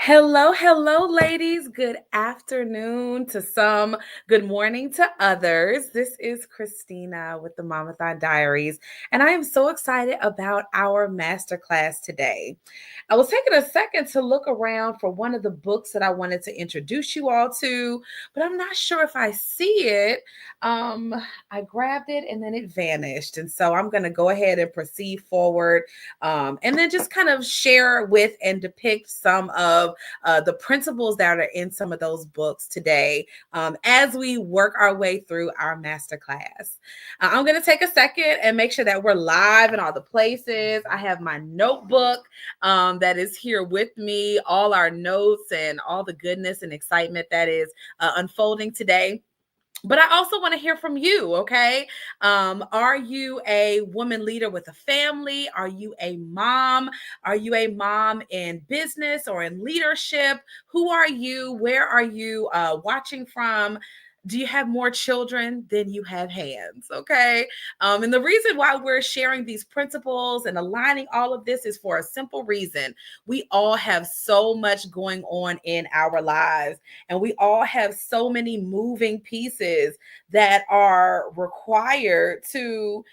Hello, ladies. Good afternoon to some, good morning to others. This is Christina with the Momathon Diaries, and I am so excited about our masterclass today. I was taking a second to look around for one of the books that I wanted to introduce you all to, but I'm not sure if I see it. Um, I grabbed it and then it vanished, and so I'm going to go ahead and proceed forward and then just kind of share with and depict some of the principles that are in some of those books today as we work our way through our masterclass. I'm going to take a second and make sure that we're live in all the places. I have my notebook that is here with me, all our notes and all the goodness and excitement that is unfolding today. But I also want to hear from you, okay? Are you a woman leader with a family? Are you a mom? Are you a mom in business or in leadership? Who are you? Where are you watching from? Do you have more children than you have hands? Okay. And the reason why we're sharing these principles and aligning all of this is for a simple reason. We all have so much going on in our lives, and we all have so many moving pieces that are required to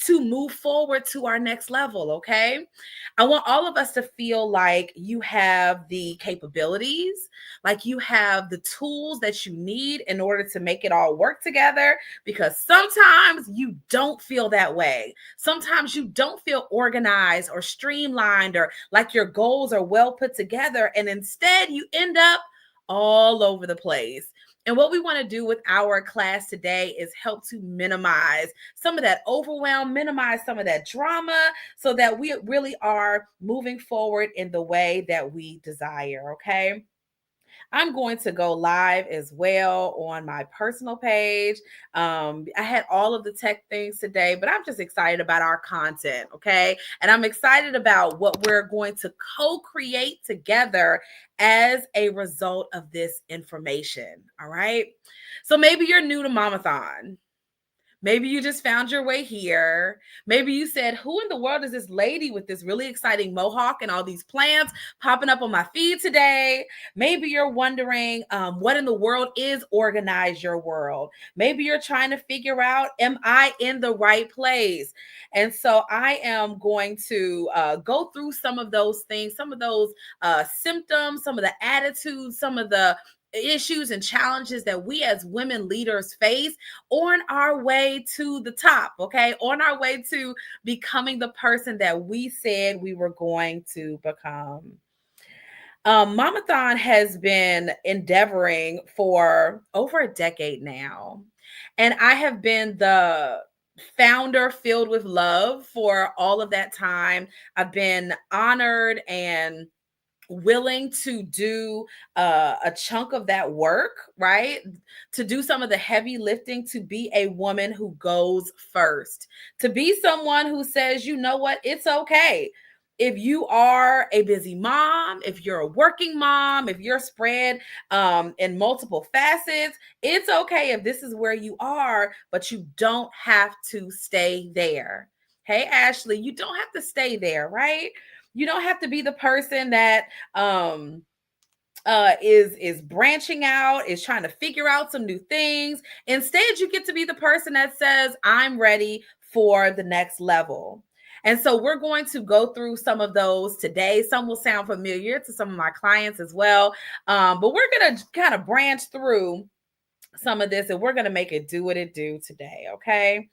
move forward to our next level. Okay. I want all of us to feel like you have the capabilities, like you have the tools that you need in order to make it all work together, because sometimes you don't feel that way. Sometimes you don't feel organized or streamlined or like your goals are well put together, and instead you end up all over the place. And what we want to do with our class today is help to minimize some of that overwhelm, minimize some of that drama, so that we really are moving forward in the way that we desire. Okay. I'm going to go live as well on my personal page. I had all of the tech things today, but I'm just excited about our content, okay? And I'm excited about what we're going to co-create together as a result of this information, all right? So maybe you're new to Momathon. Maybe you just found your way here. Maybe you said, who in the world is this lady with this really exciting mohawk and all these plants popping up on my feed today? Maybe you're wondering what in the world is Organize Your World. Maybe you're trying to figure out, am I in the right place? And so I am going to go through some of those things, some of those symptoms, some of the attitudes, some of the issues and challenges that we as women leaders face on our way to the top, okay? On our way to becoming the person that we said we were going to become. Momathon has been endeavoring for over a decade now, and I have been the founder filled with love for all of that time. I've been honored and willing to do a chunk of that work, right? To do some of the heavy lifting, to be a woman who goes first, to be someone who says, you know what, it's okay. If you are a busy mom, if you're a working mom, if you're spread in multiple facets, it's okay if this is where you are, but you don't have to stay there. Hey, Ashley, you don't have to stay there, right? You don't have to be the person that is branching out, is trying to figure out some new things. Instead, you get to be the person that says, I'm ready for the next level. And so we're going to go through some of those today. Some will sound familiar to some of my clients as well. But we're going to kind of branch through some of this, and we're going to make it do what it do today. Okay.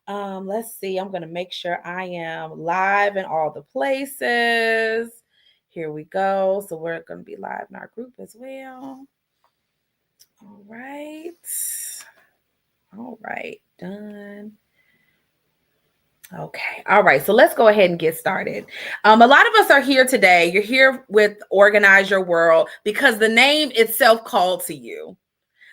Let's see. I'm going to make sure I am live in all the places. Here we go. So we're going to be live in our group as well. All right. All right. Done. Okay. All right. So let's go ahead and get started. A lot of us are here today. You're here with Organize Your World because the name itself called to you.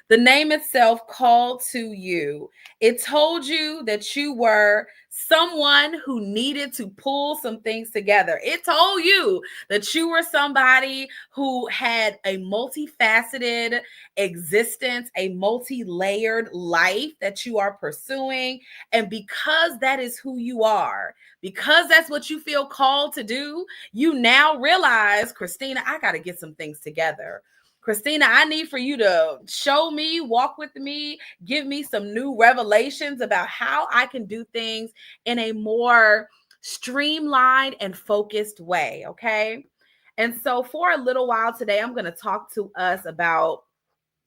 The name itself called to you. It told you that you were someone who needed to pull some things together. It told you that you were somebody who had a multifaceted existence, a multi-layered life that you are pursuing. And because that is who you are, because that's what you feel called to do, you now realize, Christina, I got to get some things together. Christina, I need for you to show me, walk with me, give me some new revelations about how I can do things in a more streamlined and focused way, okay? And so for a little while today, I'm going to talk to us about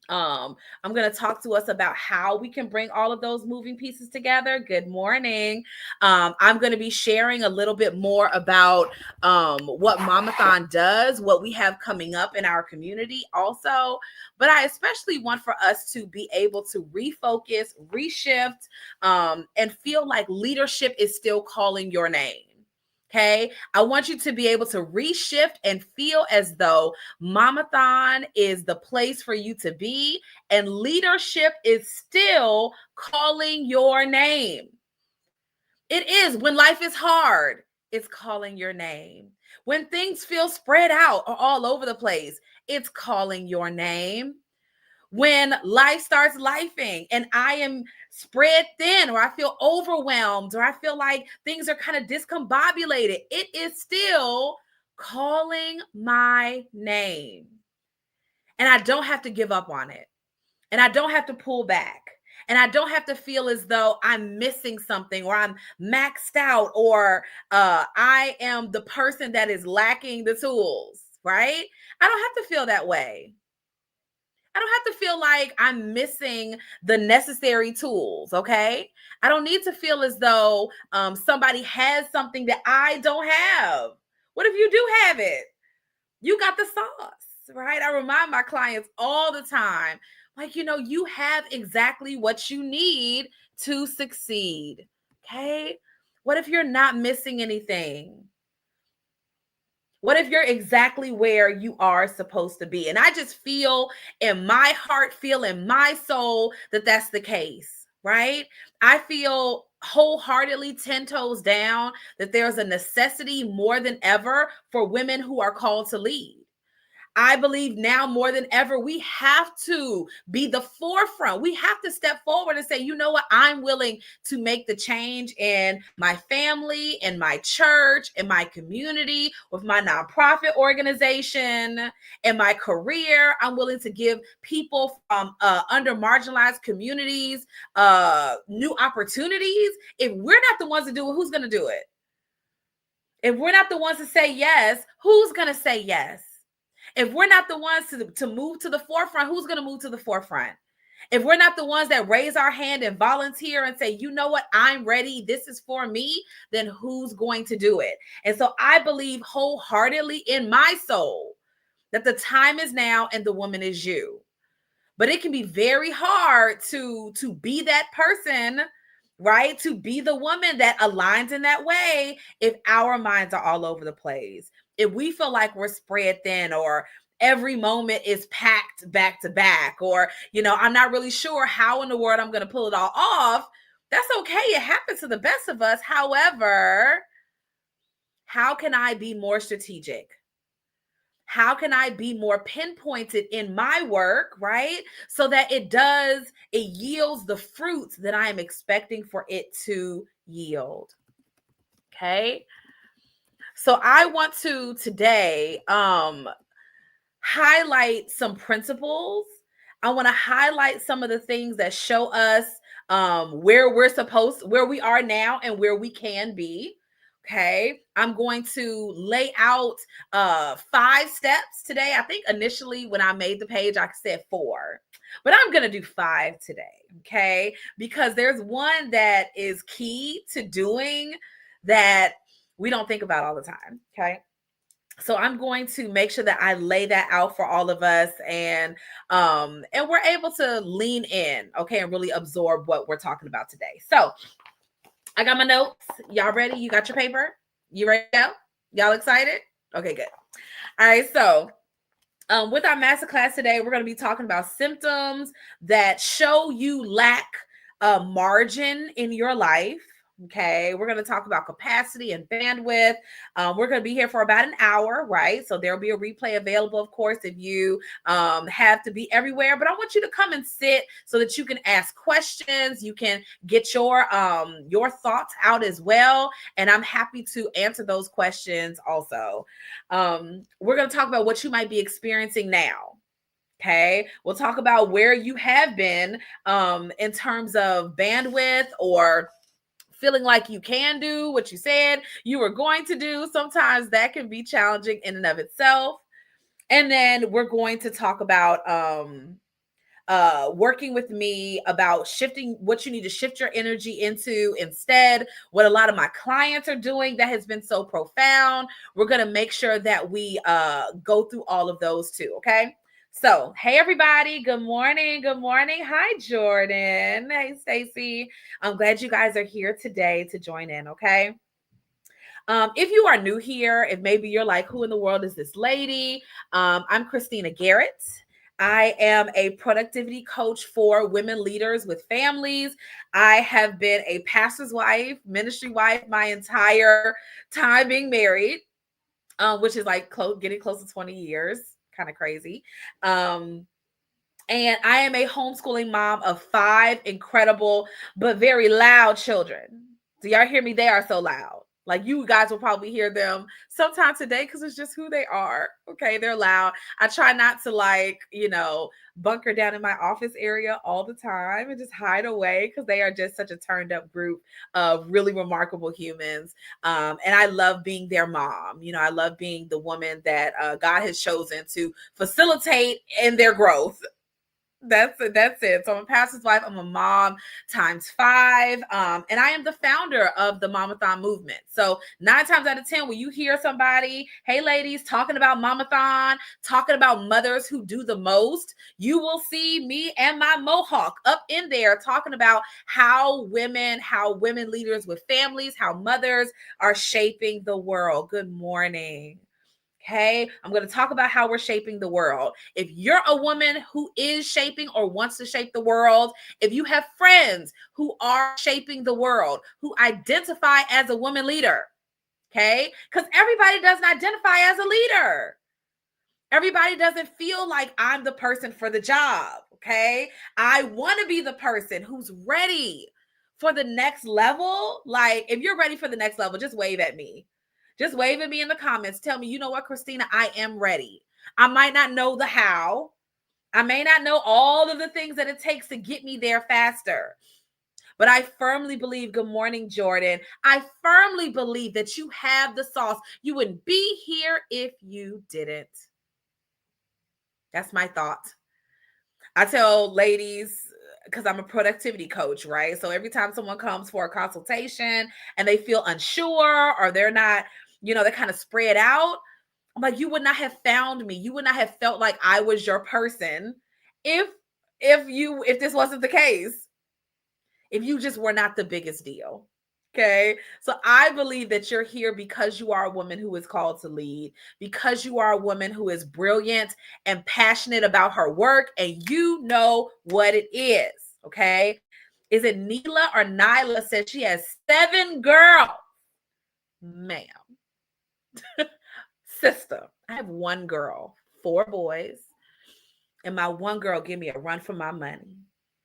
I'm going to talk to us about how we can bring all of those moving pieces together. Good morning. I'm going to be sharing a little bit more about what Momathon does, what we have coming up in our community also. But I especially want for us to be able to refocus, reshift, and feel like leadership is still calling your name. Okay. I want you to be able to reshift and feel as though Momathon is the place for you to be, and leadership is still calling your name. It is. When life is hard, it's calling your name. When things feel spread out or all over the place, it's calling your name. When life starts lifing and I am spread thin, or I feel overwhelmed, or I feel like things are kind of discombobulated, it is still calling my name. And I don't have to give up on it. And I don't have to pull back. And I don't have to feel as though I'm missing something, or I'm maxed out, or I am the person that is lacking the tools, right? I don't have to feel that way. I don't have to feel like I'm missing the necessary tools, okay? I don't need to feel as though somebody has something that I don't have. What if you do have it? You got the sauce, right? I remind my clients all the time, like, you have exactly what you need to succeed, okay? What if you're not missing anything? What if you're exactly where you are supposed to be? And I just feel in my heart, feel in my soul that that's the case, right? I feel wholeheartedly 10 toes down that there's a necessity more than ever for women who are called to lead. I believe now more than ever, we have to be the forefront. We have to step forward and say, you know what? I'm willing to make the change in my family, in my church, in my community, with my nonprofit organization, in my career. I'm willing to give people from under marginalized communities new opportunities. If we're not the ones to do it, who's going to do it? If we're not the ones to say yes, who's going to say yes? If we're not the ones to move to the forefront, who's going to move to the forefront? If we're not the ones that raise our hand and volunteer and say, you know what, I'm ready, this is for me, then who's going to do it? And so I believe wholeheartedly in my soul that the time is now and the woman is you. But it can be very hard to be that person, right? To be the woman that aligns in that way if our minds are all over the place. If we feel like we're spread thin, or every moment is packed back to back, or, I'm not really sure how in the world I'm going to pull it all off, that's okay. It happens to the best of us. However, how can I be more strategic? How can I be more pinpointed in my work, right? So that it yields the fruits that I am expecting for it to yield. Okay. So I want to today highlight some principles. I want to highlight some of the things that show us where we are now and where we can be. Okay. I'm going to lay out 5 steps today. I think initially when I made the page, I said 4, but I'm going to do 5 today. Okay. Because there's one that is key to doing that we don't think about all the time. Okay. So I'm going to make sure that I lay that out for all of us, and we're able to lean in, okay, and really absorb what we're talking about today. So I got my notes. Y'all ready? You got your paper? You ready to go? Y'all excited? Okay, good. All right, so With our masterclass today, we're going to be talking about symptoms that show you lack margin in your life. Okay, we're going to talk about capacity and bandwidth. We're going to be here for about an hour, right? So there'll be a replay available, of course, if you have to be everywhere. But I want you to come and sit so that you can ask questions. You can get your thoughts out as well, and I'm happy to answer those questions also. We're going to talk about what you might be experiencing now. Okay, we'll talk about where you have been in terms of bandwidth or feeling like you can do what you said you were going to do. Sometimes that can be challenging in and of itself. And then we're going to talk about working with me about shifting what you need to shift your energy into instead, what a lot of my clients are doing that has been so profound. We're going to make sure that we go through all of those too. Okay. So, hey everybody, good morning. Good morning. Hi Jordan. Hey Stacy. I'm glad you guys are here today to join in, okay? If you are new here, if maybe you're like, who in the world is this lady? I'm Christina Garrett. I am a productivity coach for women leaders with families. I have been a pastor's wife, ministry wife my entire time being married, which is like getting close to 20 years, kind of crazy. And I am a homeschooling mom of 5 incredible but very loud children. Do y'all hear me? They are so loud. Like you guys will probably hear them sometime today because it's just who they are. Okay, they're loud. I try not to bunker down in my office area all the time and just hide away because they are just such a turned up group of really remarkable humans. And I love being their mom. I love being the woman that God has chosen to facilitate in their growth. That's it. So I'm a pastor's wife. I'm a mom times 5. And I am the founder of the Momathon Movement. So 9 times out of 10, when you hear somebody, hey ladies, talking about Momathon, talking about mothers who do the most, you will see me and my mohawk up in there talking about how women leaders with families, how mothers are shaping the world. Good morning. Okay, I'm going to talk about how we're shaping the world. If you're a woman who is shaping or wants to shape the world, if you have friends who are shaping the world, who identify as a woman leader, okay, because everybody doesn't identify as a leader. Everybody doesn't feel like I'm the person for the job, okay? I want to be the person who's ready for the next level. Like, if you're ready for the next level, just wave at me. Just wave at me in the comments. Tell me, you know what, Christina, I am ready. I might not know the how. I may not know all of the things that it takes to get me there faster. But I firmly believe, good morning, Jordan. I firmly believe that you have the sauce. You wouldn't be here if you didn't. That's my thought. I tell ladies, because I'm a productivity coach, right? So every time someone comes for a consultation and they feel unsure or they're not, they're kind of spread out, I'm like, you would not have found me. You would not have felt like I was your person if this wasn't the case. If you just were not the biggest deal. Okay. So I believe that you're here because you are a woman who is called to lead, because you are a woman who is brilliant and passionate about her work, and you know what it is. Okay. Is it Neela or Nyla said she has 7 girls? Ma'am. Sister, I have 1 girl, 4 boys, and my 1 girl give me a run for my money.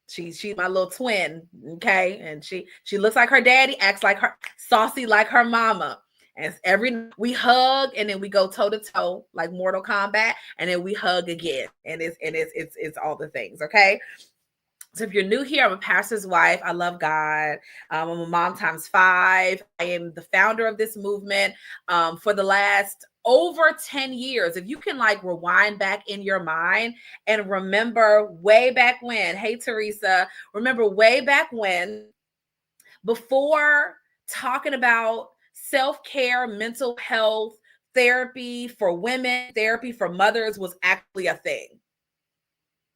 She's my little twin, okay? And she looks like her daddy, acts like her, saucy like her mama. And we hug, and then we go toe to toe like Mortal Kombat, and then we hug again, and it's all the things, okay? So if you're new here, I'm a pastor's wife. I love God. I'm a mom times 5. I am the founder of this movement for the last over 10 years. If you can rewind back in your mind and remember way back when, hey, Teresa, remember way back when, before talking about self-care, mental health, therapy for women, therapy for mothers was actually a thing.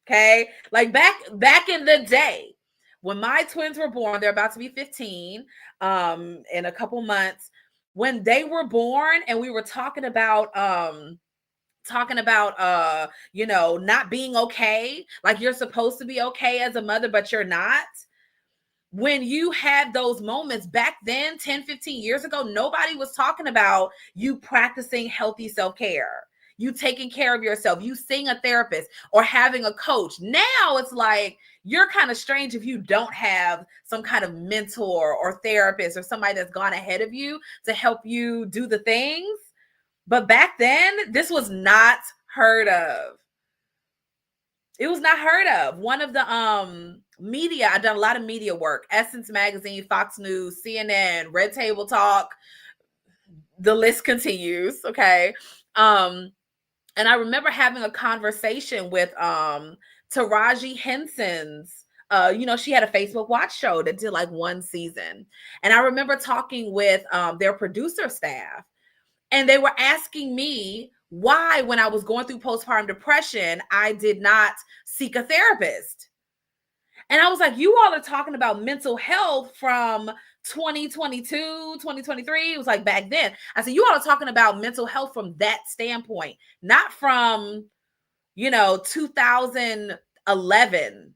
Okay. Like back in the day when my twins were born, they're about to be 15 in a couple months. When they were born and we were talking about talking about not being okay, like you're supposed to be okay as a mother, but you're not. When you had those moments back then, 10, 15 years ago, nobody was talking about you practicing healthy self-care, you taking care of yourself, you seeing a therapist or having a coach. Now it's like you're kind of strange if you don't have some kind of mentor or therapist or somebody that's gone ahead of you to help you do the things. But back then, this was not heard of. It was not heard of. One of the media, I've done a lot of media work, Essence Magazine, Fox News, CNN, Red Table Talk, the list continues, okay? And I remember having a conversation with Taraji Henson's, she had a Facebook Watch show that did like one season. And I remember talking with their producer staff, and they were asking me why, when I was going through postpartum depression, I did not seek a therapist. And I was like, you all are talking about mental health from 2022, 2023. It was like back then. I said, you all are talking about mental health from that standpoint, not from, 2011.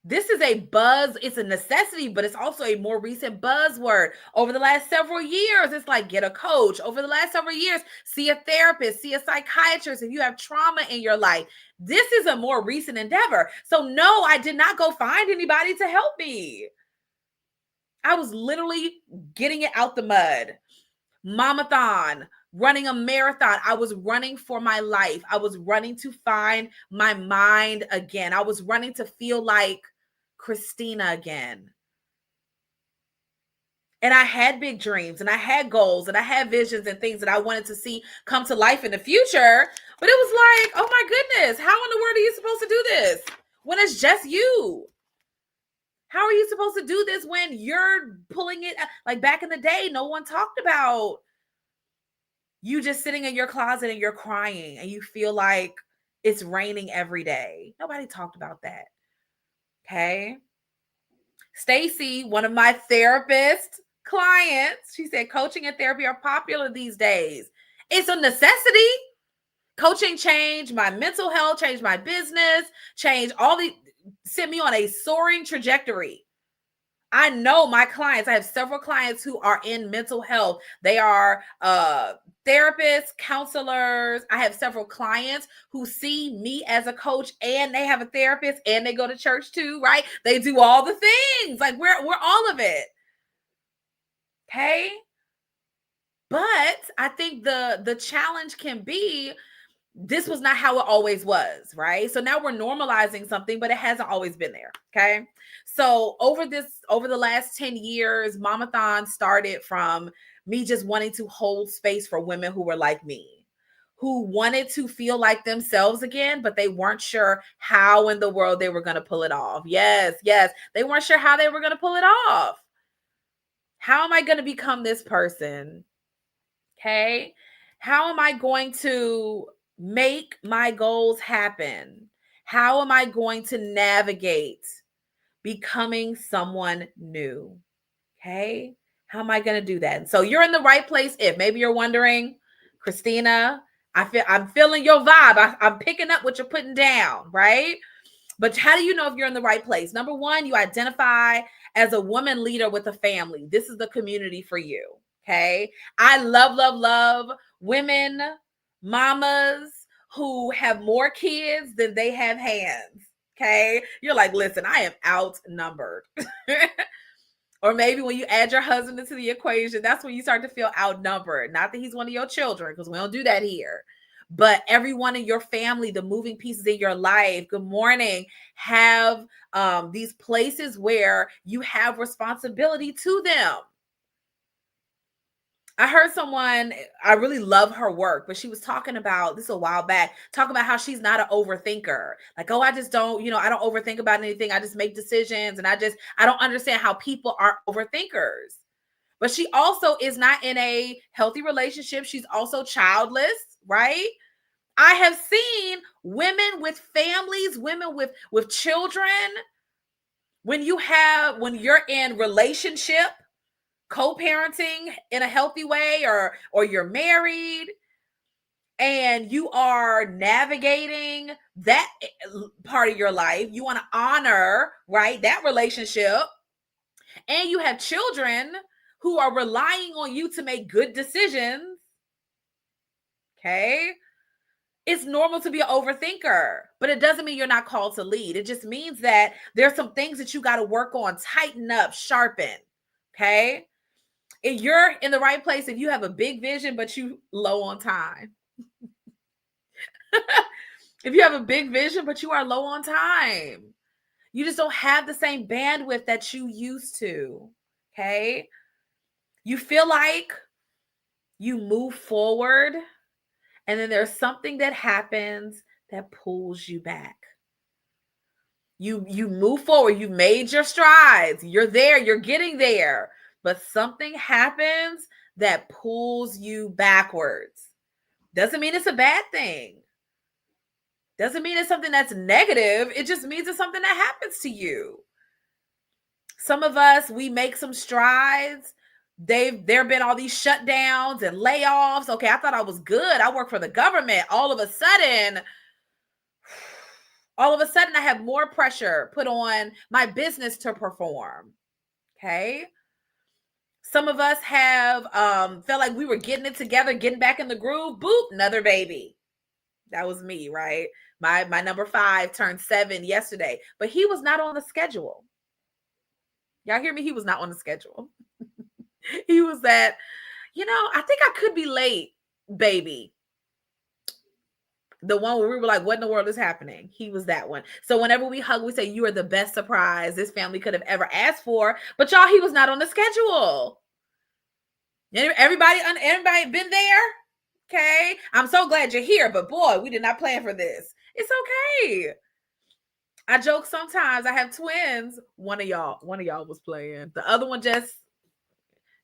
This is a buzz. It's a necessity, but it's also a more recent buzzword. Over the last several years, it's like get a coach. Over the last several years, see a therapist, see a psychiatrist if you have trauma in your life. This is a more recent endeavor. So no, I did not go find anybody to help me. I was literally getting it out the mud. Momathon, running a marathon. I was running for my life. I was running to find my mind again. I was running to feel like Christina again. And I had big dreams and I had goals and I had visions and things that I wanted to see come to life in the future. But it was like, oh my goodness, how in the world are you supposed to do this when it's just you? How are you supposed to do this when you're pulling it? Like back in the day, no one talked about you just sitting in your closet and you're crying and you feel like it's raining every day. Nobody talked about that. Okay. Stacy, one of my therapist clients, she said coaching and therapy are popular these days. It's a necessity. Coaching changed my mental health, changed my business, sent me on a soaring trajectory. I know my clients, I have several clients who are in mental health. They are therapists, counselors. I have several clients who see me as a coach and they have a therapist and they go to church too, right? They do all the things. Like we're all of it. Okay? But I think the challenge can be this was not how it always was, right? So now we're normalizing something, but it hasn't always been there, okay? So over the last 10 years, Momathon started from me just wanting to hold space for women who were like me, who wanted to feel like themselves again, but they weren't sure how in the world they were going to pull it off. Yes, they weren't sure how they were going to pull it off. How am I going to become this person? Okay? How am I going to make my goals happen? How am I going to navigate becoming someone new? Okay. How am I going to do that? And so you're in the right place. If maybe you're wondering, Christina, I'm feeling your vibe. I'm picking up what you're putting down, right? But how do you know if you're in the right place? Number one, you identify as a woman leader with a family. This is the community for you. Okay. I love women, mamas who have more kids than they have hands. Okay. You're like, listen, I am outnumbered. Or maybe when you add your husband into the equation, that's when you start to feel outnumbered. Not that he's one of your children, because we don't do that here. But everyone in your family, the moving pieces in your life, good morning, have these places where you have responsibility to them. I heard someone, I really love her work, but she was talking about this a while back, talking about how she's not an overthinker. Like, oh, I just don't, I don't overthink about anything. I just make decisions. And I don't understand how people aren't overthinkers. But she also is not in a healthy relationship. She's also childless, right? I have seen women with families, women with children, when you're in relationship co-parenting in a healthy way, or you're married and you are navigating that part of your life, you want to honor, right, that relationship, and you have children who are relying on you to make good decisions, okay? It's normal to be an overthinker, but it doesn't mean you're not called to lead. It just means that there's some things that you got to work on, tighten up, sharpen, okay? If you're in the right place, if you have a big vision, but you low on time. If you have a big vision, but you are low on time, you just don't have the same bandwidth that you used to, okay? You feel like you move forward, and then there's something that happens that pulls you back. You move forward, you made your strides, you're there, you're getting there, but something happens that pulls you backwards. Doesn't mean it's a bad thing. Doesn't mean it's something that's negative. It just means it's something that happens to you. Some of us, we make some strides. There have been all these shutdowns and layoffs. Okay, I thought I was good. I work for the government. All of a sudden, I have more pressure put on my business to perform. Okay. Some of us have felt like we were getting it together, getting back in the groove. Boop, another baby. That was me, right? My number 5 turned 7 yesterday, but he was not on the schedule. Y'all hear me? He was not on the schedule. He was that, I think I could be late, baby. The one where we were like, what in the world is happening? He was that one. So whenever we hug, we say, you are the best surprise this family could have ever asked for. But y'all, he was not on the schedule. Everybody been there? Okay. I'm so glad you're here, but boy, we did not plan for this. It's okay. I joke sometimes. I have twins. One of y'all was playing. The other one just,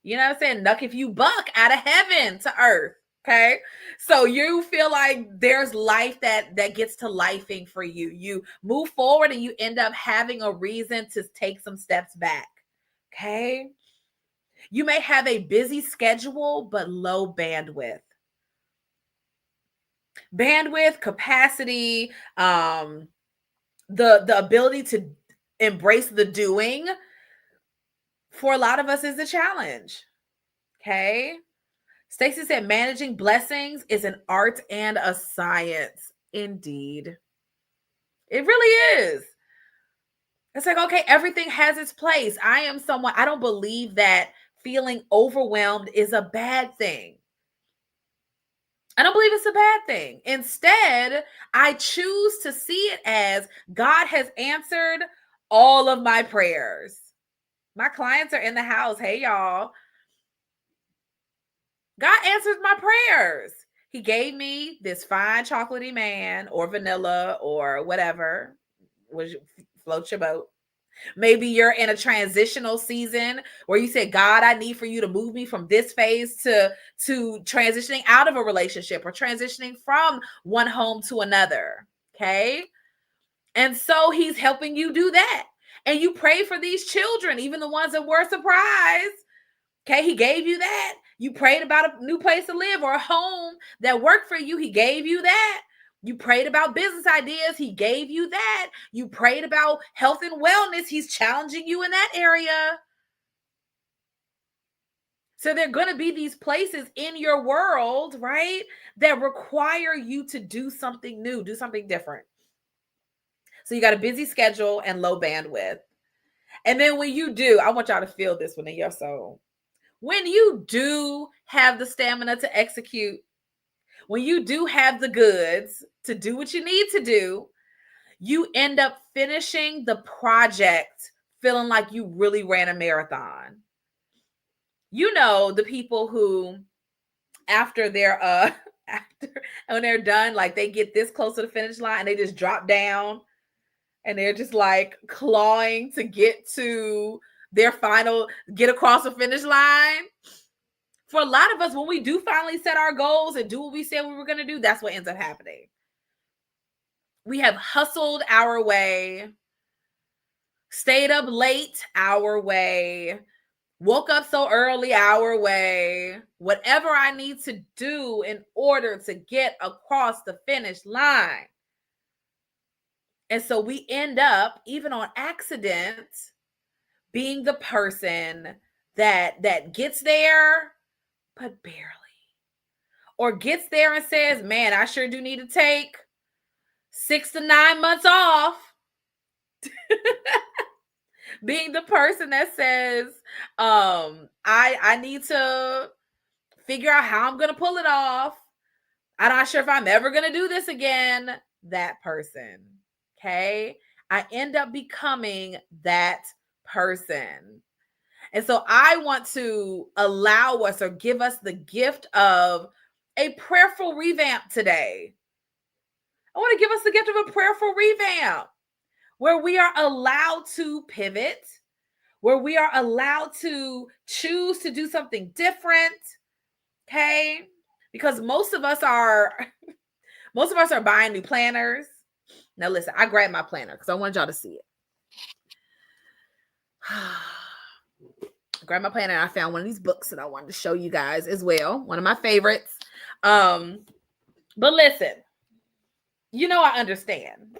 you know what I'm saying? Nuck if you buck out of heaven to earth. Okay. So you feel like there's life that gets to lifing for you. You move forward and you end up having a reason to take some steps back. Okay. You may have a busy schedule, but low bandwidth. Bandwidth, capacity, the ability to embrace the doing for a lot of us is a challenge. Okay. Stacey said, managing blessings is an art and a science. Indeed. It really is. It's like, okay, everything has its place. I don't believe that feeling overwhelmed is a bad thing. I don't believe it's a bad thing. Instead, I choose to see it as God has answered all of my prayers. My clients are in the house. Hey, y'all. God answers my prayers. He gave me this fine chocolatey man or vanilla or whatever. Float your boat. Maybe you're in a transitional season where you say, God, I need for you to move me from this phase to transitioning out of a relationship or transitioning from one home to another. Okay. And so he's helping you do that. And you pray for these children, even the ones that were surprised. Okay. He gave you that. You prayed about a new place to live or a home that worked for you. He gave you that. You prayed about business ideas. He gave you that. You prayed about health and wellness. He's challenging you in that area. So there are going to be these places in your world, right, that require you to do something new, do something different. So you got a busy schedule and low bandwidth. And then when you do, I want y'all to feel this one in your soul. When you do have the stamina to execute, when you do have the goods to do what you need to do, you end up finishing the project feeling like you really ran a marathon. You know, the people who after they're when they're done, like they get this close to the finish line and they just drop down and they're just like clawing to get to their get across the finish line. For a lot of us, when we do finally set our goals and do what we said we were going to do, that's what ends up happening. We have hustled our way, stayed up late our way, woke up so early our way, whatever I need to do in order to get across the finish line. And so we end up, even on accident, being the person that gets there, but barely. Or gets there and says, man, I sure do need to take 6 to 9 months off. Being the person that says, I need to figure out how I'm going to pull it off. I'm not sure if I'm ever going to do this again. That person. Okay. I end up becoming that person. And so I want to allow us or give us the gift of a prayerful revamp today. I want to give us the gift of a prayerful revamp where we are allowed to pivot, where we are allowed to choose to do something different. Okay. Because most of us are buying new planners. Now listen, I grabbed my planner because I wanted y'all to see it. I grabbed my planner and I found one of these books that I wanted to show you guys as well. One of my favorites. But listen, I understand.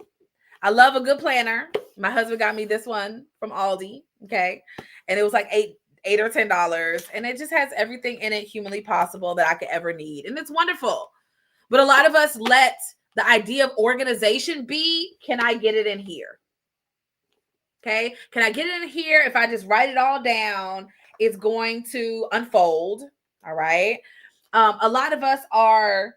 I love a good planner. My husband got me this one from Aldi. Okay. And it was like $8 or $10. And it just has everything in it humanly possible that I could ever need. And it's wonderful. But a lot of us let the idea of organization be, can I get it in here? Okay. Can I get it in here? If I just write it all down, it's going to unfold. All right. A lot of us are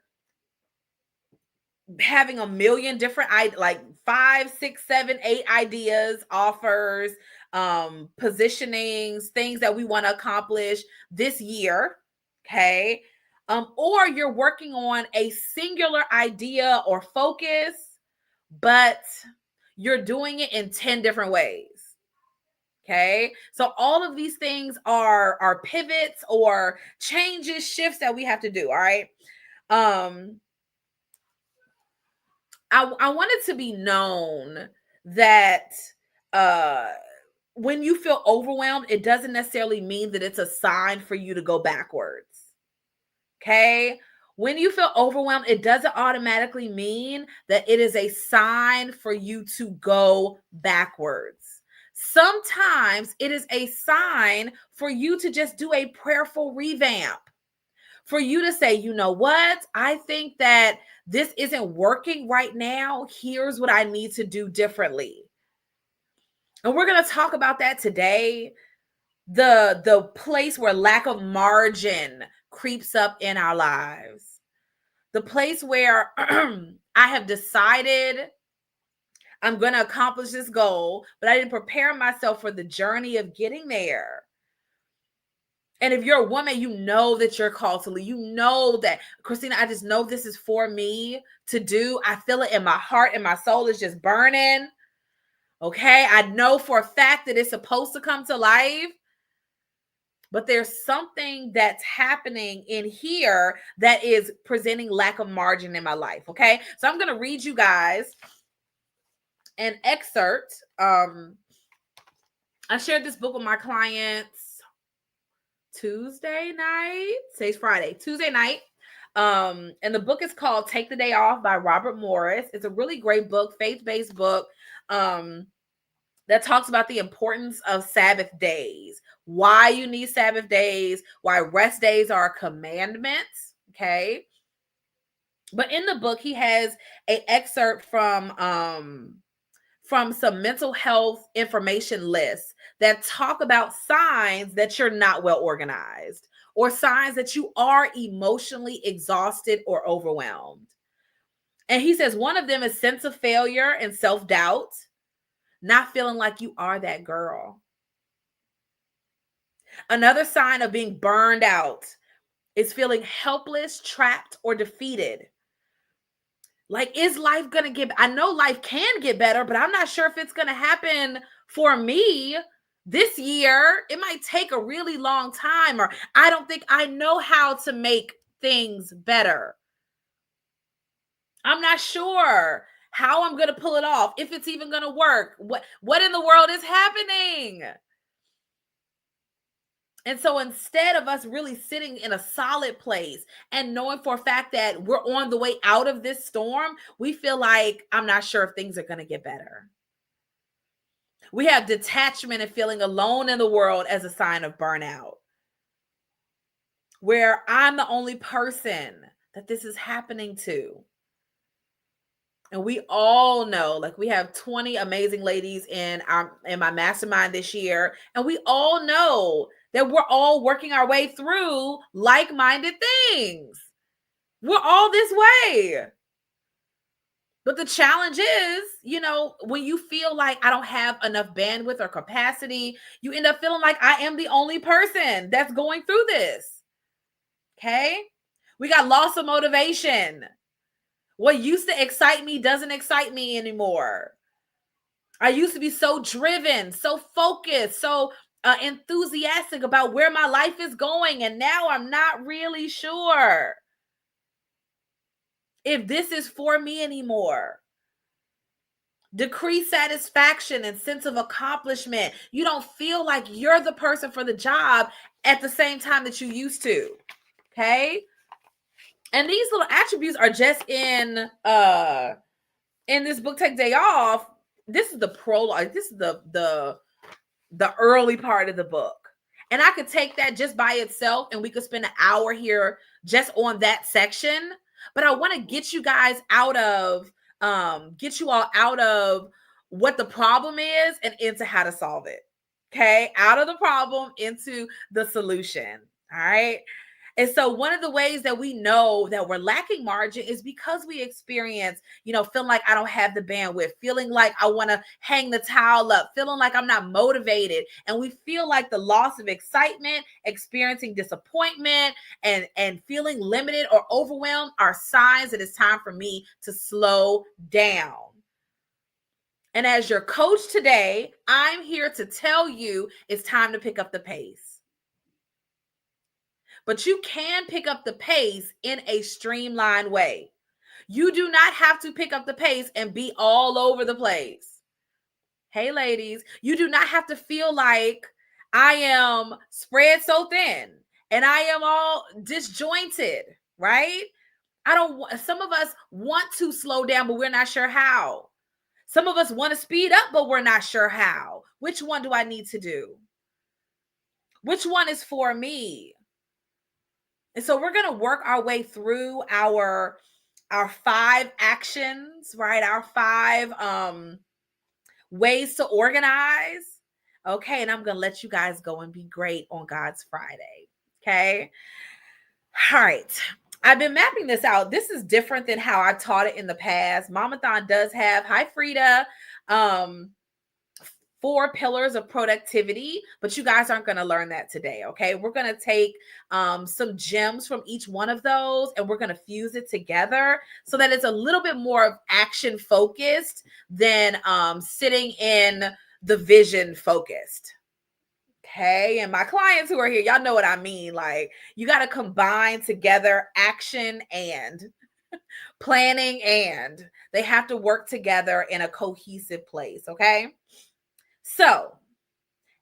having a million different, like 5, 6, 7, 8 ideas, offers, positionings, things that we want to accomplish this year. Okay. Or you're working on a singular idea or focus, but you're doing it in 10 different ways. Okay. So all of these things are pivots or changes, shifts that we have to do. All right. I want it to be known that when you feel overwhelmed, it doesn't necessarily mean that it's a sign for you to go backwards. Okay. When you feel overwhelmed, it doesn't automatically mean that it is a sign for you to go backwards. Sometimes it is a sign for you to just do a prayerful revamp. For you to say, you know what? I think that this isn't working right now. Here's what I need to do differently. And we're going to talk about that today. The place where lack of margin creeps up in our lives. The place where I have decided I'm going to accomplish this goal, but I didn't prepare myself for the journey of getting there. And if you're a woman, you know that you're called to lead. You know that, Christina, I just know this is for me to do. I feel it in my heart and my soul is just burning. Okay. I know for a fact that it's supposed to come to life. But there's something that's happening in here that is presenting lack of margin in my life. Okay. So I'm going to read you guys an excerpt. I shared this book with my clients Tuesday night. Today's Friday, Tuesday night. And the book is called Take the Day Off by Robert Morris. It's a really great book, faith-based book, that talks about the importance of Sabbath days, why you need Sabbath days, why rest days are a commandment. Okay. But in the book, he has an excerpt from some mental health information lists that talk about signs that you're not well organized or signs that you are emotionally exhausted or overwhelmed. And he says one of them is sense of failure and self-doubt, not feeling like you are that girl. Another sign of being burned out is feeling helpless, trapped, or defeated. Like, is life going to get, I know life can get better, but I'm not sure if it's going to happen for me this year. It might take a really long time, or I don't think I know how to make things better. I'm not sure how I'm going to pull it off, if it's even going to work. What in the world is happening? And so instead of us really sitting in a solid place and knowing for a fact that we're on the way out of this storm, we feel like, I'm not sure if things are going to get better. We have detachment and feeling alone in the world as a sign of burnout, where I'm the only person that this is happening to. And we all know, like, we have 20 amazing ladies in my mastermind this year, and we all know that we're all working our way through like-minded things. We're all this way. But the challenge is, when you feel like I don't have enough bandwidth or capacity, you end up feeling like I am the only person that's going through this. Okay? We got loss of motivation. What used to excite me doesn't excite me anymore. I used to be so driven, so focused, so enthusiastic about where my life is going. And now I'm not really sure if this is for me anymore. Decreased satisfaction and sense of accomplishment. You don't feel like you're the person for the job at the same time that you used to. Okay? And these little attributes are just in this book, Take Day Off. This is the prologue. This is the early part of the book. And I could take that just by itself and we could spend an hour here just on that section. But I want to get you guys out of, get you all out of what the problem is and into how to solve it. Okay. Out of the problem into the solution. All right. And so one of the ways that we know that we're lacking margin is because we experience, feeling like I don't have the bandwidth, feeling like I want to hang the towel up, feeling like I'm not motivated. And we feel like the loss of excitement, experiencing disappointment, and feeling limited or overwhelmed are signs that it's time for me to slow down. And as your coach today, I'm here to tell you it's time to pick up the pace. But you can pick up the pace in a streamlined way. You do not have to pick up the pace and be all over the place. Hey, ladies, you do not have to feel like I am spread so thin and I am all disjointed, right? Some of us want to slow down, but we're not sure how. Some of us want to speed up, but we're not sure how. Which one do I need to do? Which one is for me? And so we're going to work our way through our 5 actions, right? Our 5 ways to organize. Okay. And I'm going to let you guys go and be great on God's Friday. Okay. All right. I've been mapping this out. This is different than how I taught it in the past. Momathon does have, hi Frida, 4 pillars of productivity, but you guys aren't going to learn that today. Okay. We're going to take some gems from each one of those and we're going to fuse it together so that it's a little bit more of action focused than sitting in the vision focused. Okay. And my clients who are here, y'all know what I mean. Like, you got to combine together action and planning, and they have to work together in a cohesive place. Okay. So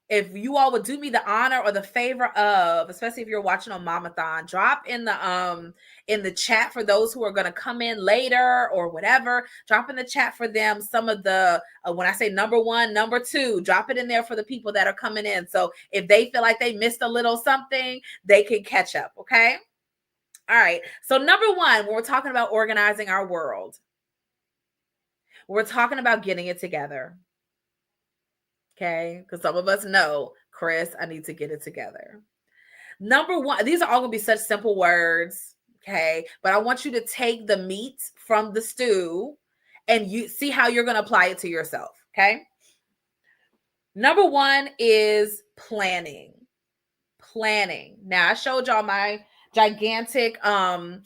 if you all would do me the honor or the favor of, especially if you're watching on Momathon, drop in the chat for those who are going to come in later or whatever. Drop in the chat for them some of the, when I say number 1, number 2, drop it in there for the people that are coming in. So if they feel like they missed a little something, they can catch up. Okay. All right. So number 1, when we're talking about organizing our world, we're talking about getting it together. Okay, because some of us know, Chris, I need to get it together. Number 1, these are all going to be such simple words. Okay, but I want you to take the meat from the stew and you see how you're going to apply it to yourself. Okay. Number 1 is planning. Planning. Now, I showed y'all my gigantic planner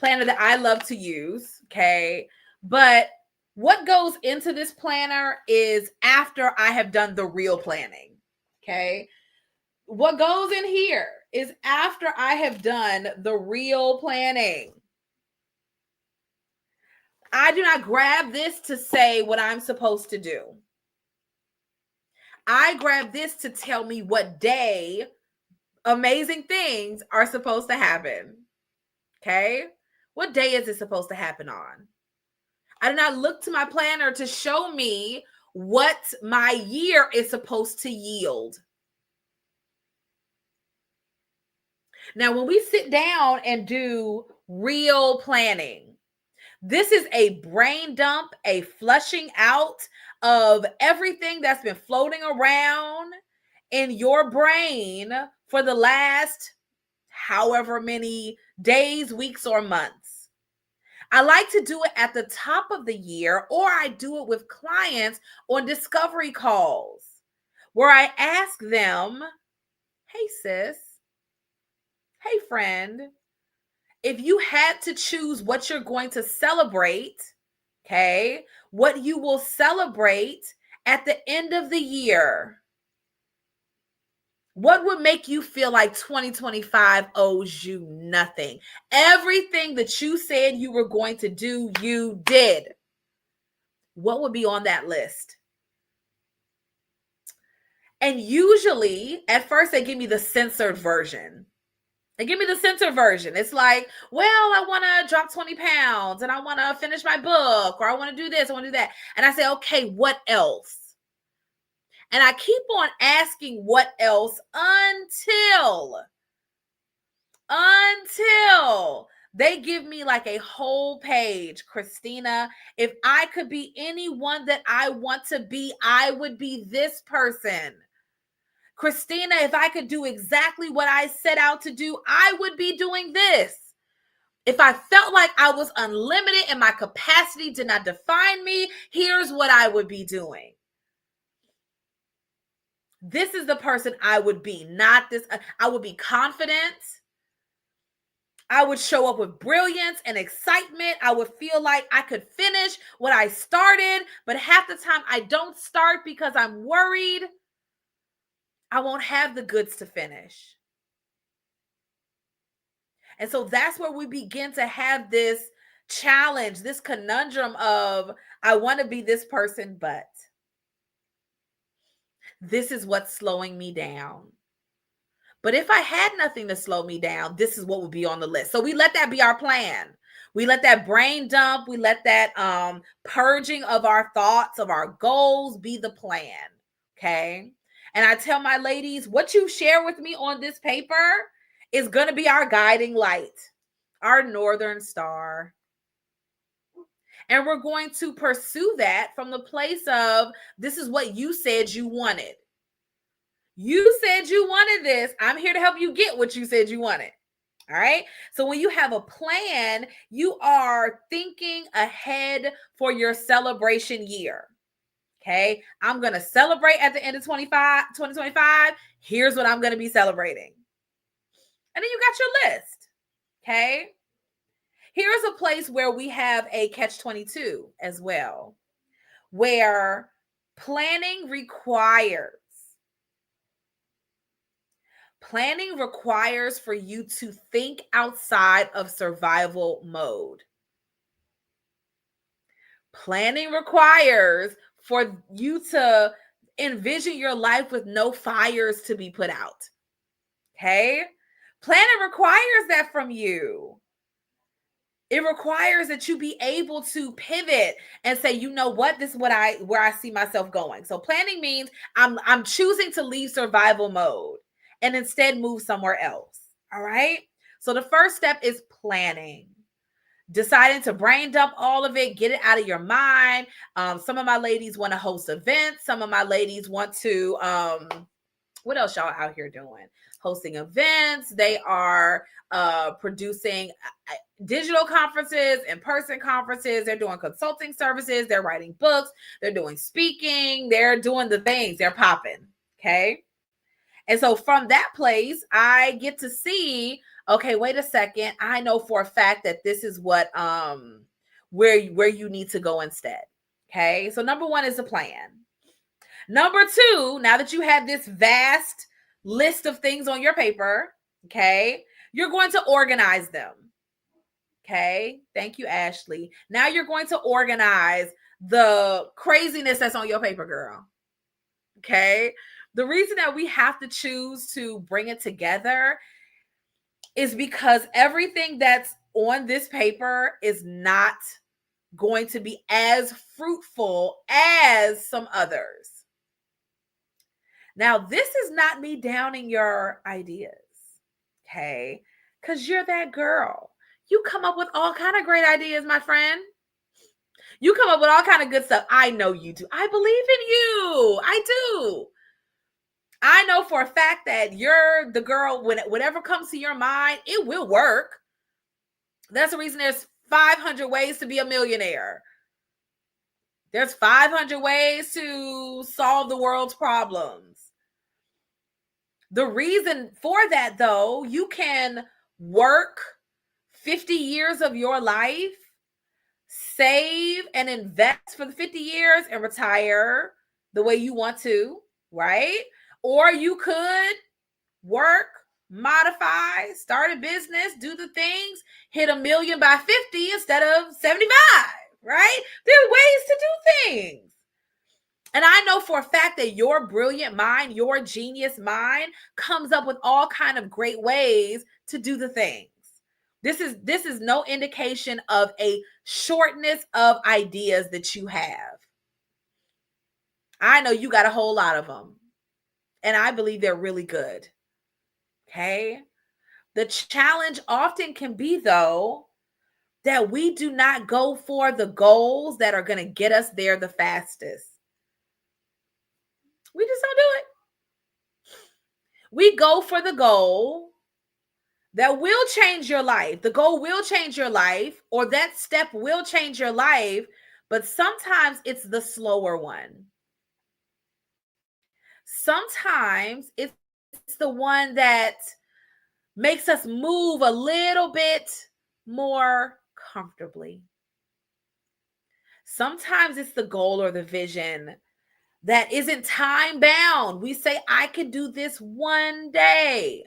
that I love to use. Okay, but what goes into this planner is after I have done the real planning. Okay. What goes in here is after I have done the real planning. I do not grab this to say what I'm supposed to do. I grab this to tell me what day amazing things are supposed to happen. Okay. What day is it supposed to happen on? I did not look to my planner to show me what my year is supposed to yield. Now, when we sit down and do real planning, this is a brain dump, a flushing out of everything that's been floating around in your brain for the last however many days, weeks, or months. I like to do it at the top of the year, or I do it with clients on discovery calls where I ask them, hey, sis, hey, friend, if you had to choose what you're going to celebrate, okay, what you will celebrate at the end of the year, what would make you feel like 2025 owes you nothing? Everything that you said you were going to do, you did. What would be on that list? And usually, at first, they give me the censored version. It's like, well, I want to drop 20 pounds and I want to finish my book, or I want to do this, I want to do that. And I say, okay, what else? And I keep on asking what else until they give me like a whole page. Christina, if I could be anyone that I want to be, I would be this person. Christina, if I could do exactly what I set out to do, I would be doing this. If I felt like I was unlimited and my capacity did not define me, here's what I would be doing. This is the person I would be, not this. I would be confident. I would show up with brilliance and excitement. I would feel like I could finish what I started, but half the time I don't start because I'm worried I won't have the goods to finish. And so that's where we begin to have this challenge, this conundrum of, I want to be this person, but this is what's slowing me down. But if I had nothing to slow me down, this is what would be on the list. So we let that be our plan. We let that brain dump, we let that purging of our thoughts, of our goals be the plan. Okay. And I tell my ladies, what you share with me on this paper is going to be our guiding light, our northern star. And we're going to pursue that from the place of, this is what you said you wanted. You said you wanted this. I'm here to help you get what you said you wanted. All right. So when you have a plan, you are thinking ahead for your celebration year. Okay. I'm going to celebrate at the end of 2025. Here's what I'm going to be celebrating. And then you got your list. Okay. Here's a place where we have a catch-22 as well, where planning requires for you to think outside of survival mode. Planning requires for you to envision your life with no fires to be put out. Okay? Planning requires that from you. It requires that you be able to pivot and say, you know what, this is where I see myself going. So planning means I'm choosing to leave survival mode and instead move somewhere else. All right. So the first step is planning, deciding to brain dump all of it, get it out of your mind. Some of my ladies want to host events. Some of my ladies want to, what else y'all out here doing? Hosting events. They are producing digital conferences, in-person conferences. They're doing consulting services. They're writing books. They're doing speaking. They're doing the things. They're popping. Okay. And so from that place, I get to see, okay, wait a second. I know for a fact that this is what, where you need to go instead. Okay. So number one is a plan. Number two, now that you have this vast list of things on your paper, okay, you're going to organize them. Okay. Thank you, Ashley. Now you're going to organize the craziness that's on your paper, girl. Okay. The reason that we have to choose to bring it together is because everything that's on this paper is not going to be as fruitful as some others. Now, this is not me downing your ideas, okay? Because you're that girl. You come up with all kind of great ideas, my friend. You come up with all kind of good stuff. I know you do. I believe in you. I do. I know for a fact that you're the girl, whatever comes to your mind, it will work. That's the reason there's 500 ways to be a millionaire. There's 500 ways to solve the world's problems. The reason for that, though, you can work 50 years of your life, save and invest for the 50 years and retire the way you want to, right? Or you could work, modify, start a business, do the things, hit $1 million by 50 instead of 75, right? There are ways to do things. And I know for a fact that your brilliant mind, your genius mind comes up with all kind of great ways to do the things. This is no indication of a shortness of ideas that you have. I know you got a whole lot of them. And I believe they're really good. Okay? The challenge often can be, though, that we do not go for the goals that are going to get us there the fastest. We just don't do it. We go for the goal that will change your life. The goal will change your life, or that step will change your life, but sometimes it's the slower one. Sometimes it's the one that makes us move a little bit more comfortably. Sometimes it's the goal or the vision that isn't time bound. We say, I could do this one day,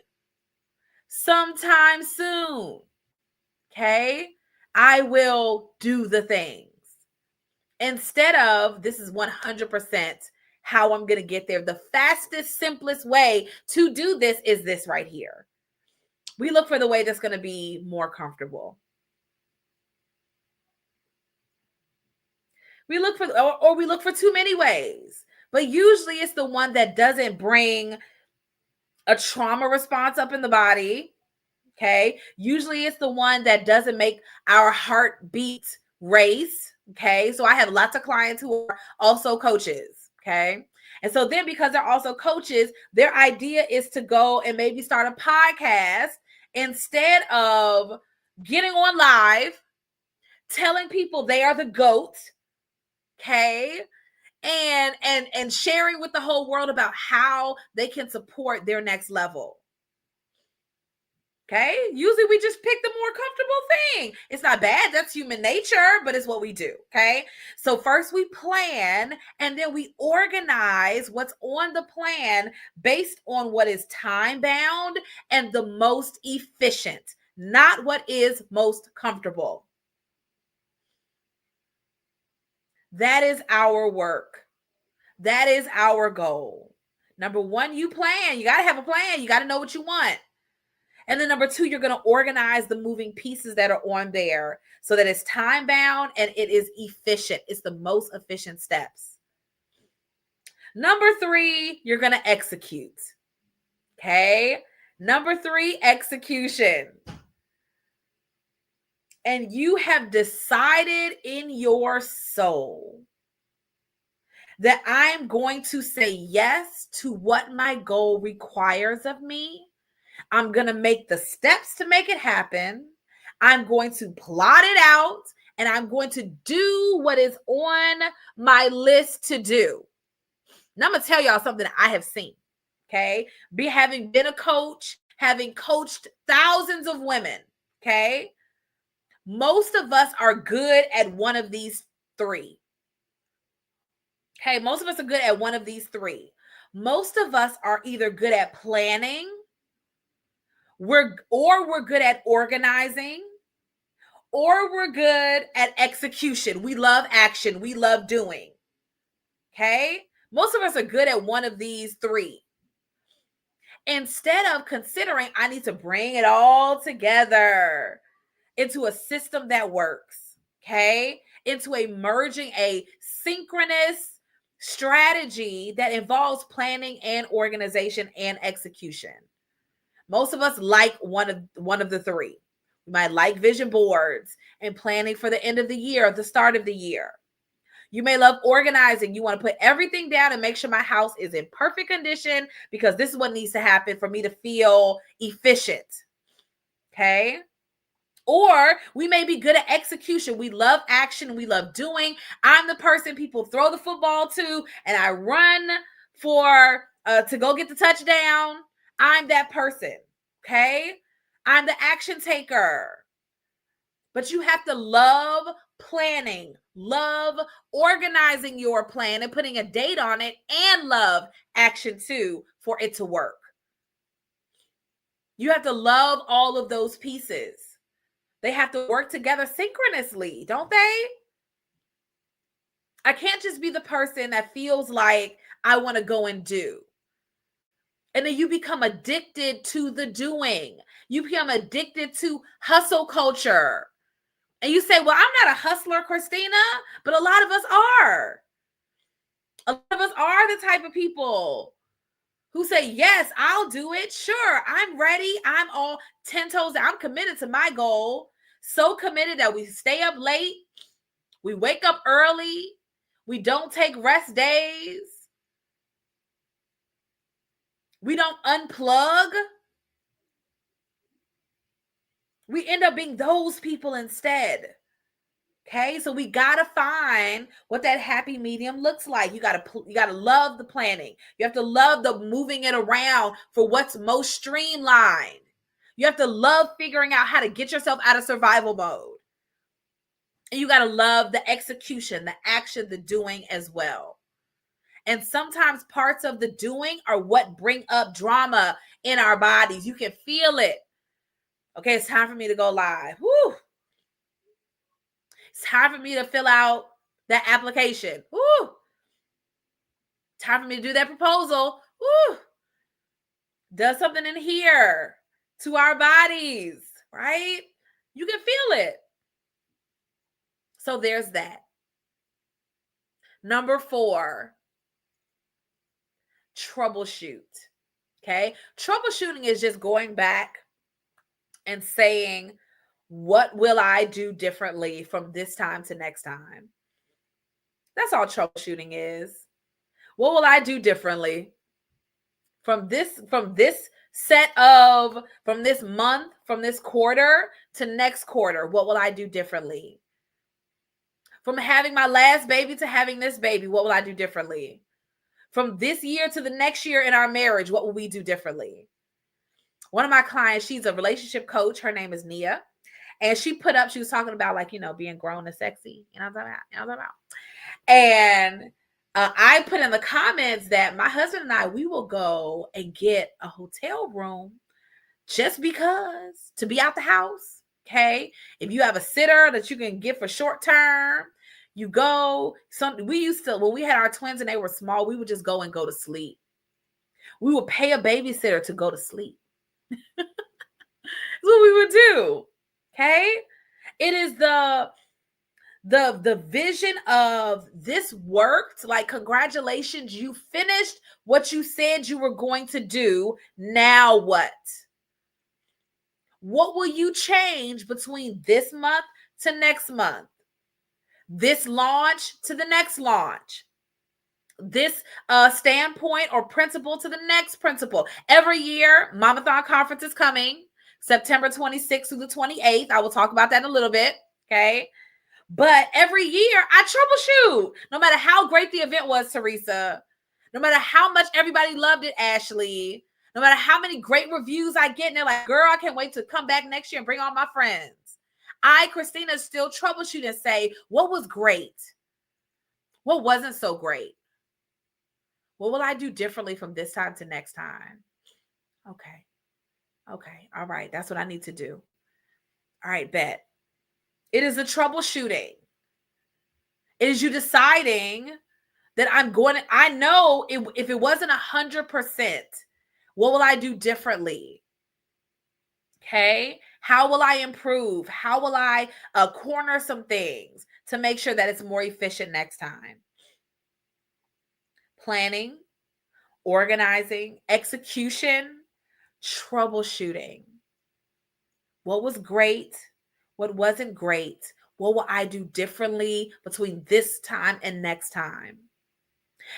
sometime soon. Okay? I will do the things. Instead of, this is 100% how I'm going to get there. The fastest, simplest way to do this is this right here. We look for the way that's going to be more comfortable. We look for, or we look for too many ways. But usually it's the one that doesn't bring a trauma response up in the body. Okay. Usually it's the one that doesn't make our heartbeat race. Okay. So I have lots of clients who are also coaches. Okay. And so then because they're also coaches, their idea is to go and maybe start a podcast instead of getting on live, telling people they are the GOAT. Okay. And sharing with the whole world about how they can support their next level. Okay. Usually we just pick the more comfortable thing. It's not bad. That's human nature, but it's what we do. Okay. So first we plan and then we organize what's on the plan based on what is time bound and the most efficient, not what is most comfortable. That is our work. That is our goal. Number one, you plan. You got to have a plan. You got to know what you want. And then number two, you're going to organize the moving pieces that are on there so that it's time bound and it is efficient. It's the most efficient steps. Number three, you're going to execute. Okay. Number three, execution. And you have decided in your soul that I'm going to say yes to what my goal requires of me. I'm going to make the steps to make it happen. I'm going to plot it out and I'm going to do what is on my list to do. Now I'm going to tell y'all something that I have seen. Okay. Having been a coach, having coached thousands of women. Okay. Most of us are good at one of these three. Okay. Most of us are good at one of these three. Most of us are either good at planning, we're good at organizing, or we're good at execution. We love action. We love doing. Okay. Most of us are good at one of these three. Instead of considering, I need to bring it all together into a system that works, okay? Into a merging, a synchronous strategy that involves planning and organization and execution. Most of us like one of the three. We might like vision boards and planning for the end of the year or the start of the year. You may love organizing. You want to put everything down and make sure my house is in perfect condition because this is what needs to happen for me to feel efficient. Okay? Or we may be good at execution. We love action. We love doing. I'm the person people throw the football to, and I run for to go get the touchdown. I'm that person. Okay? I'm the action taker. But you have to love planning, love organizing your plan and putting a date on it, and love action too for it to work. You have to love all of those pieces. They have to work together synchronously, don't they? I can't just be the person that feels like I want to go and do. And then you become addicted to the doing. You become addicted to hustle culture. And you say, well, I'm not a hustler, Christina, but a lot of us are. A lot of us are the type of people who say, yes, I'll do it. Sure, I'm ready. I'm all 10 toes down. I'm committed to my goal. So committed that we stay up late. We wake up early. We don't take rest days. We don't unplug. We end up being those people instead. Okay, so we gotta find what that happy medium looks like. You gotta love the planning. You have to love the moving it around for what's most streamlined. You have to love figuring out how to get yourself out of survival mode. And you gotta love the execution, the action, the doing as well. And sometimes parts of the doing are what bring up drama in our bodies. You can feel it. Okay, it's time for me to go live. Woo! It's time for me to fill out that application. Woo! Time for me to do that proposal. Woo! Does something in here to our bodies, right? You can feel it. So there's that. Number 4, troubleshoot. Okay? Troubleshooting is just going back and saying, what will I do differently from this time to next time? That's all troubleshooting is. What will I do differently from this month, from this quarter to next quarter? What will I do differently? From having my last baby to having this baby, what will I do differently? From this year to the next year in our marriage, what will we do differently? One of my clients, she's a relationship coach. Her name is Nia. And she was talking about, like, being grown and sexy. You know what I'm talking about? And I put in the comments that my husband and I, we will go and get a hotel room just because, to be out the house. Okay. If you have a sitter that you can get for short term, you go. We used to, when we had our twins and they were small, we would just go and go to sleep. We would pay a babysitter to go to sleep. That's what we would do. Okay. It is the vision of this worked. Like, congratulations, you finished what you said you were going to do. Now what? What will you change between this month to next month? This launch to the next launch? This standpoint or principle to the next principle? Every year, Momathon conference is coming, September 26th through the 28th. I will talk about that in a little bit. Okay. But every year I troubleshoot. No matter how great the event was, Teresa, no matter how much everybody loved it, Ashley, no matter how many great reviews I get, and they're like, girl, I can't wait to come back next year and bring all my friends. I, Christina, still troubleshoot and say, what was great? What wasn't so great? What will I do differently from this time to next time? Okay. All right. That's what I need to do. All right, bet. It is the troubleshooting. It is you deciding that I know if it wasn't 100%, what will I do differently? Okay. How will I improve? How will I corner some things to make sure that it's more efficient next time? Planning, organizing, execution, troubleshooting. What was great? What wasn't great? What will I do differently between this time and next time?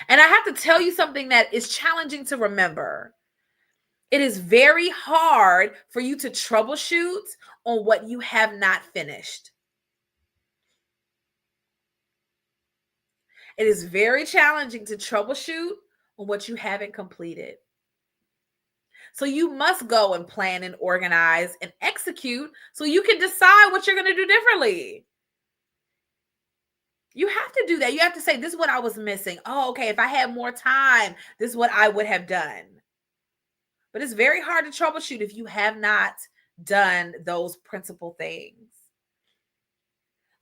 And I have to tell you something that is challenging to remember. It is very hard for you to troubleshoot on what you have not finished. It is very challenging to troubleshoot on what you haven't completed. So you must go and plan and organize and execute so you can decide what you're going to do differently. You have to do that. You have to say, this is what I was missing. Oh, okay. If I had more time, this is what I would have done. But it's very hard to troubleshoot if you have not done those principal things.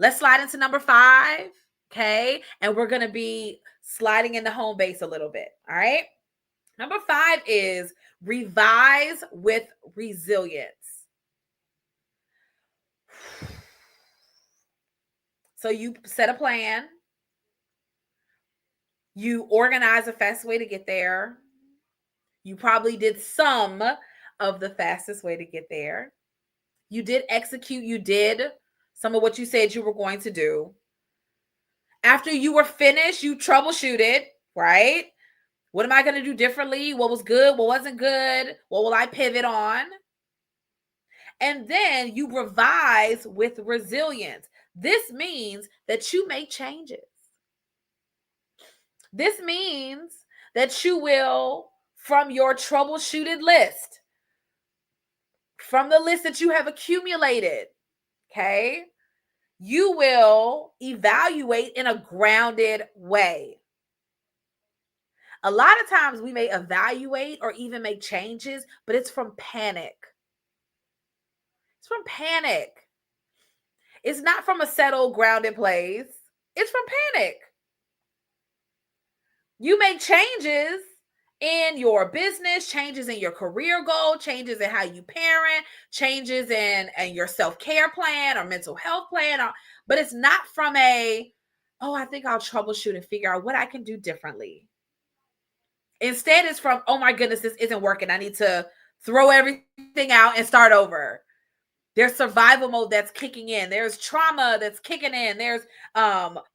Let's slide into number 5. Okay. And we're going to be sliding into home base a little bit. All right. Number 5 is revise with resilience. So you set a plan. You organize a fast way to get there. You probably did some of the fastest way to get there. You did execute. You did some of what you said you were going to do. After you were finished, you troubleshooted, right? What am I going to do differently? What was good? What wasn't good? What will I pivot on? And then you revise with resilience. This means that you make changes. This means that you will, from your troubleshooted list, from the list that you have accumulated, okay, you will evaluate in a grounded way. A lot of times we may evaluate or even make changes, but it's from panic. It's from panic. It's not from a settled, grounded place. It's from panic. You make changes in your business, changes in your career goal, changes in how you parent, changes in your self-care plan or mental health plan, but it's not from I think I'll troubleshoot and figure out what I can do differently. Instead, it's from, oh my goodness, this isn't working. I need to throw everything out and start over. There's survival mode that's kicking in. There's trauma that's kicking in. There's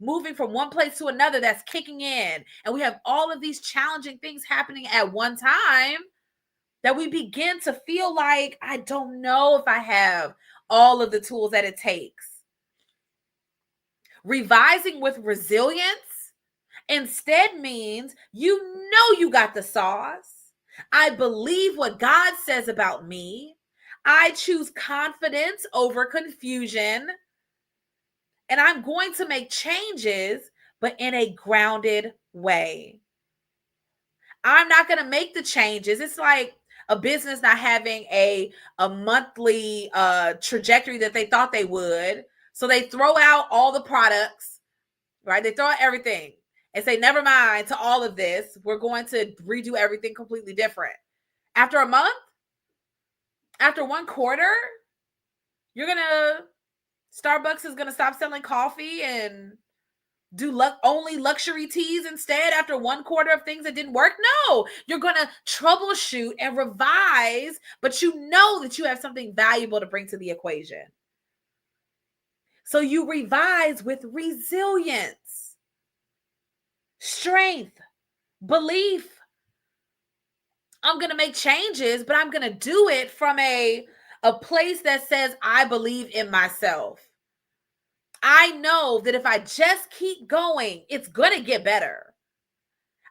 moving from one place to another that's kicking in. And we have all of these challenging things happening at one time that we begin to feel like, I don't know if I have all of the tools that it takes. Revising with resilience instead means you know you got the sauce. I believe what God says about me. I choose confidence over confusion. And I'm going to make changes, but in a grounded way. I'm not going to make the changes. It's like a business not having a monthly trajectory that they thought they would. So they throw out all the products, right? They throw out everything and say, never mind to all of this. We're going to redo everything completely different. After a month, after one quarter, Starbucks is going to stop selling coffee and do only luxury teas instead after one quarter of things that didn't work. No, you're going to troubleshoot and revise, but you know that you have something valuable to bring to the equation. So you revise with resilience, strength, belief. I'm going to make changes, but I'm going to do it from a place that says, I believe in myself. I know that if I just keep going, it's going to get better.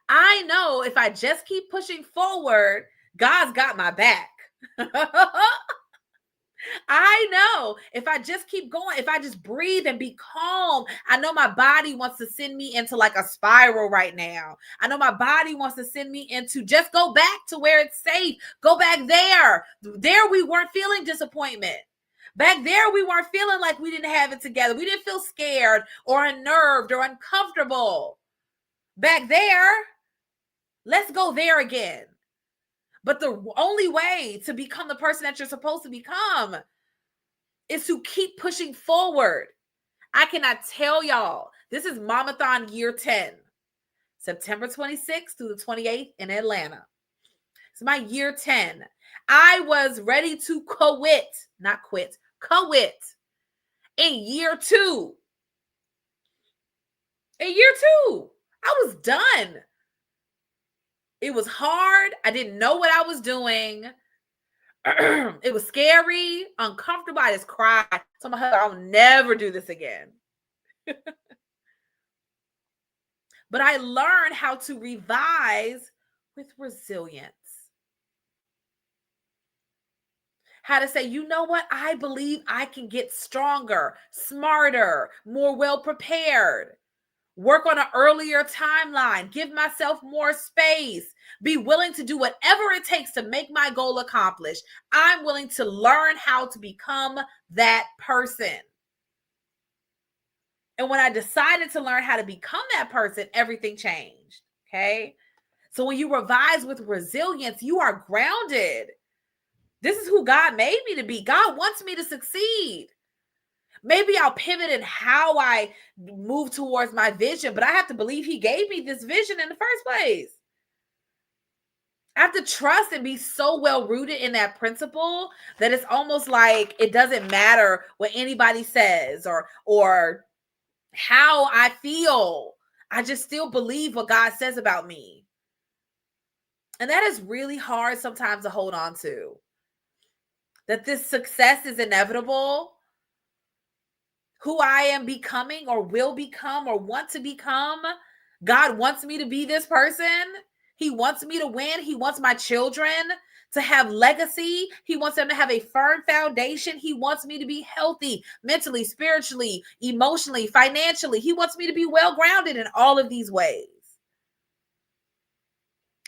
I know if I just keep pushing forward, God's got my back. I know if I just keep going, if I just breathe and be calm, I know my body wants to send me into like a spiral right now. I know my body wants to send me into just go back to where it's safe. Go back there. There we weren't feeling disappointment. Back there we weren't feeling like we didn't have it together. We didn't feel scared or unnerved or uncomfortable. back there. Let's go there again. But the only way to become the person that you're supposed to become is to keep pushing forward. I cannot tell y'all, this is Momathon year 10, September 26th through the 28th in Atlanta. It's my year 10. I was ready to quit in year 2. In year 2, I was done. It was hard. I didn't know what I was doing. It was scary, uncomfortable. I just cried. So my husband, I'll never do this again. But I learned how to revise with resilience. How to say, you know what? I believe I can get stronger, smarter, more well prepared. Work on an earlier timeline, give myself more space, be willing to do whatever it takes to make my goal accomplished. I'm willing to learn how to become that person. And when I decided to learn how to become that person, everything changed. Okay. So when you revise with resilience, you are grounded. This is who God made me to be. God wants me to succeed. Maybe I'll pivot in how I move towards my vision, but I have to believe he gave me this vision in the first place. I have to trust and be so well rooted in that principle that it's almost like it doesn't matter what anybody says or how I feel. I just still believe what God says about me. And that is really hard sometimes to hold on to. That this success is inevitable. Who I am becoming or will become or want to become. God wants me to be this person. He wants me to win. He wants my children to have legacy. He wants them to have a firm foundation. He wants me to be healthy, mentally, spiritually, emotionally, financially. He wants me to be well-grounded in all of these ways.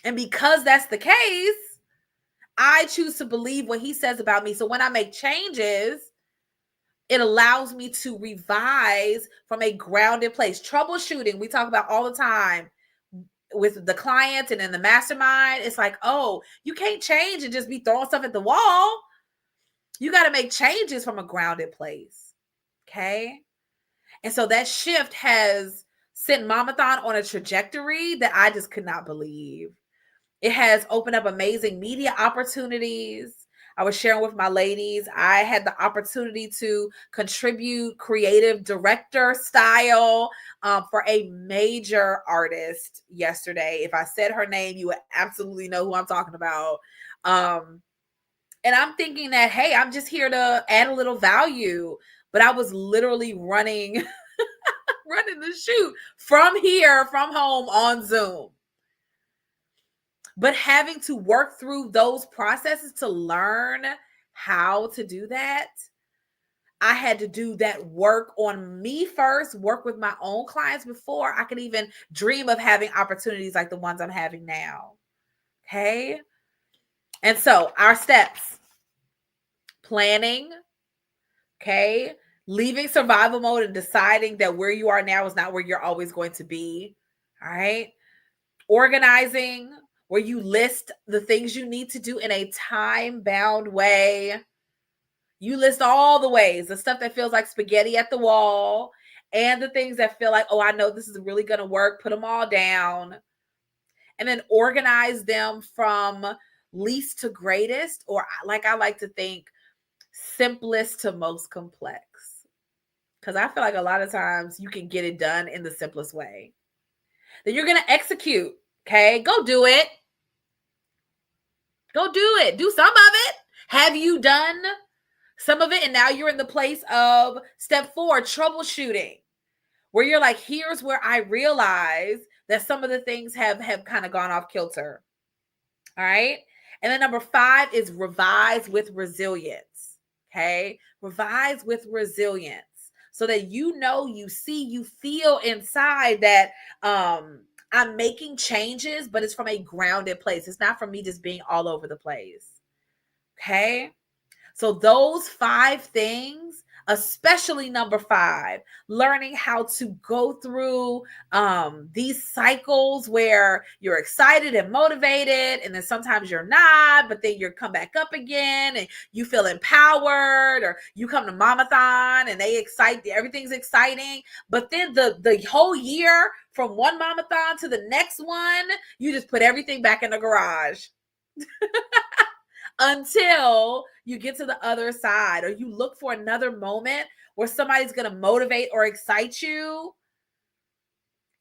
And because that's the case, I choose to believe what he says about me. So when I make changes, it allows me to revise from a grounded place. Troubleshooting, we talk about all the time with the clients and in the mastermind. It's like, oh, you can't change and just be throwing stuff at the wall. You got to make changes from a grounded place. Okay. And so that shift has sent Momathon on a trajectory that I just could not believe. It has opened up amazing media opportunities. I was sharing with my ladies, I had the opportunity to contribute creative director style for a major artist yesterday. If I said her name, you would absolutely know who I'm talking about. And I'm thinking that, hey, I'm just here to add a little value. But I was literally running the shoot from home on Zoom. But having to work through those processes to learn how to do that, I had to do that work on me first, work with my own clients before I could even dream of having opportunities like the ones I'm having now. Okay. And so our steps: planning, okay, leaving survival mode and deciding that where you are now is not where you're always going to be. All right. Organizing, where you list the things you need to do in a time-bound way. You list all the ways, the stuff that feels like spaghetti at the wall, and the things that feel like, oh, I know this is really going to work. Put them all down. And then organize them from least to greatest, or like I like to think, simplest to most complex. Because I feel like a lot of times you can get it done in the simplest way. Then you're going to execute. Okay, go do it. Go do it. Do some of it. Have you done some of it? And now you're in the place of step 4, troubleshooting, where you're like, here's where I realize that some of the things have kind of gone off kilter. All right. And then number 5 is revise with resilience. Okay. Revise with resilience so that you know, you see, you feel inside that, I'm making changes, but it's from a grounded place. It's not from me just being all over the place. Okay. So those 5 things especially number 5, learning how to go through these cycles where you're excited and motivated, and then sometimes you're not, but then you come back up again and you feel empowered, or you come to Momathon and everything's exciting, but then the whole year from one Momathon to the next one, you just put everything back in the garage. Until you get to the other side, or you look for another moment where somebody's going to motivate or excite you.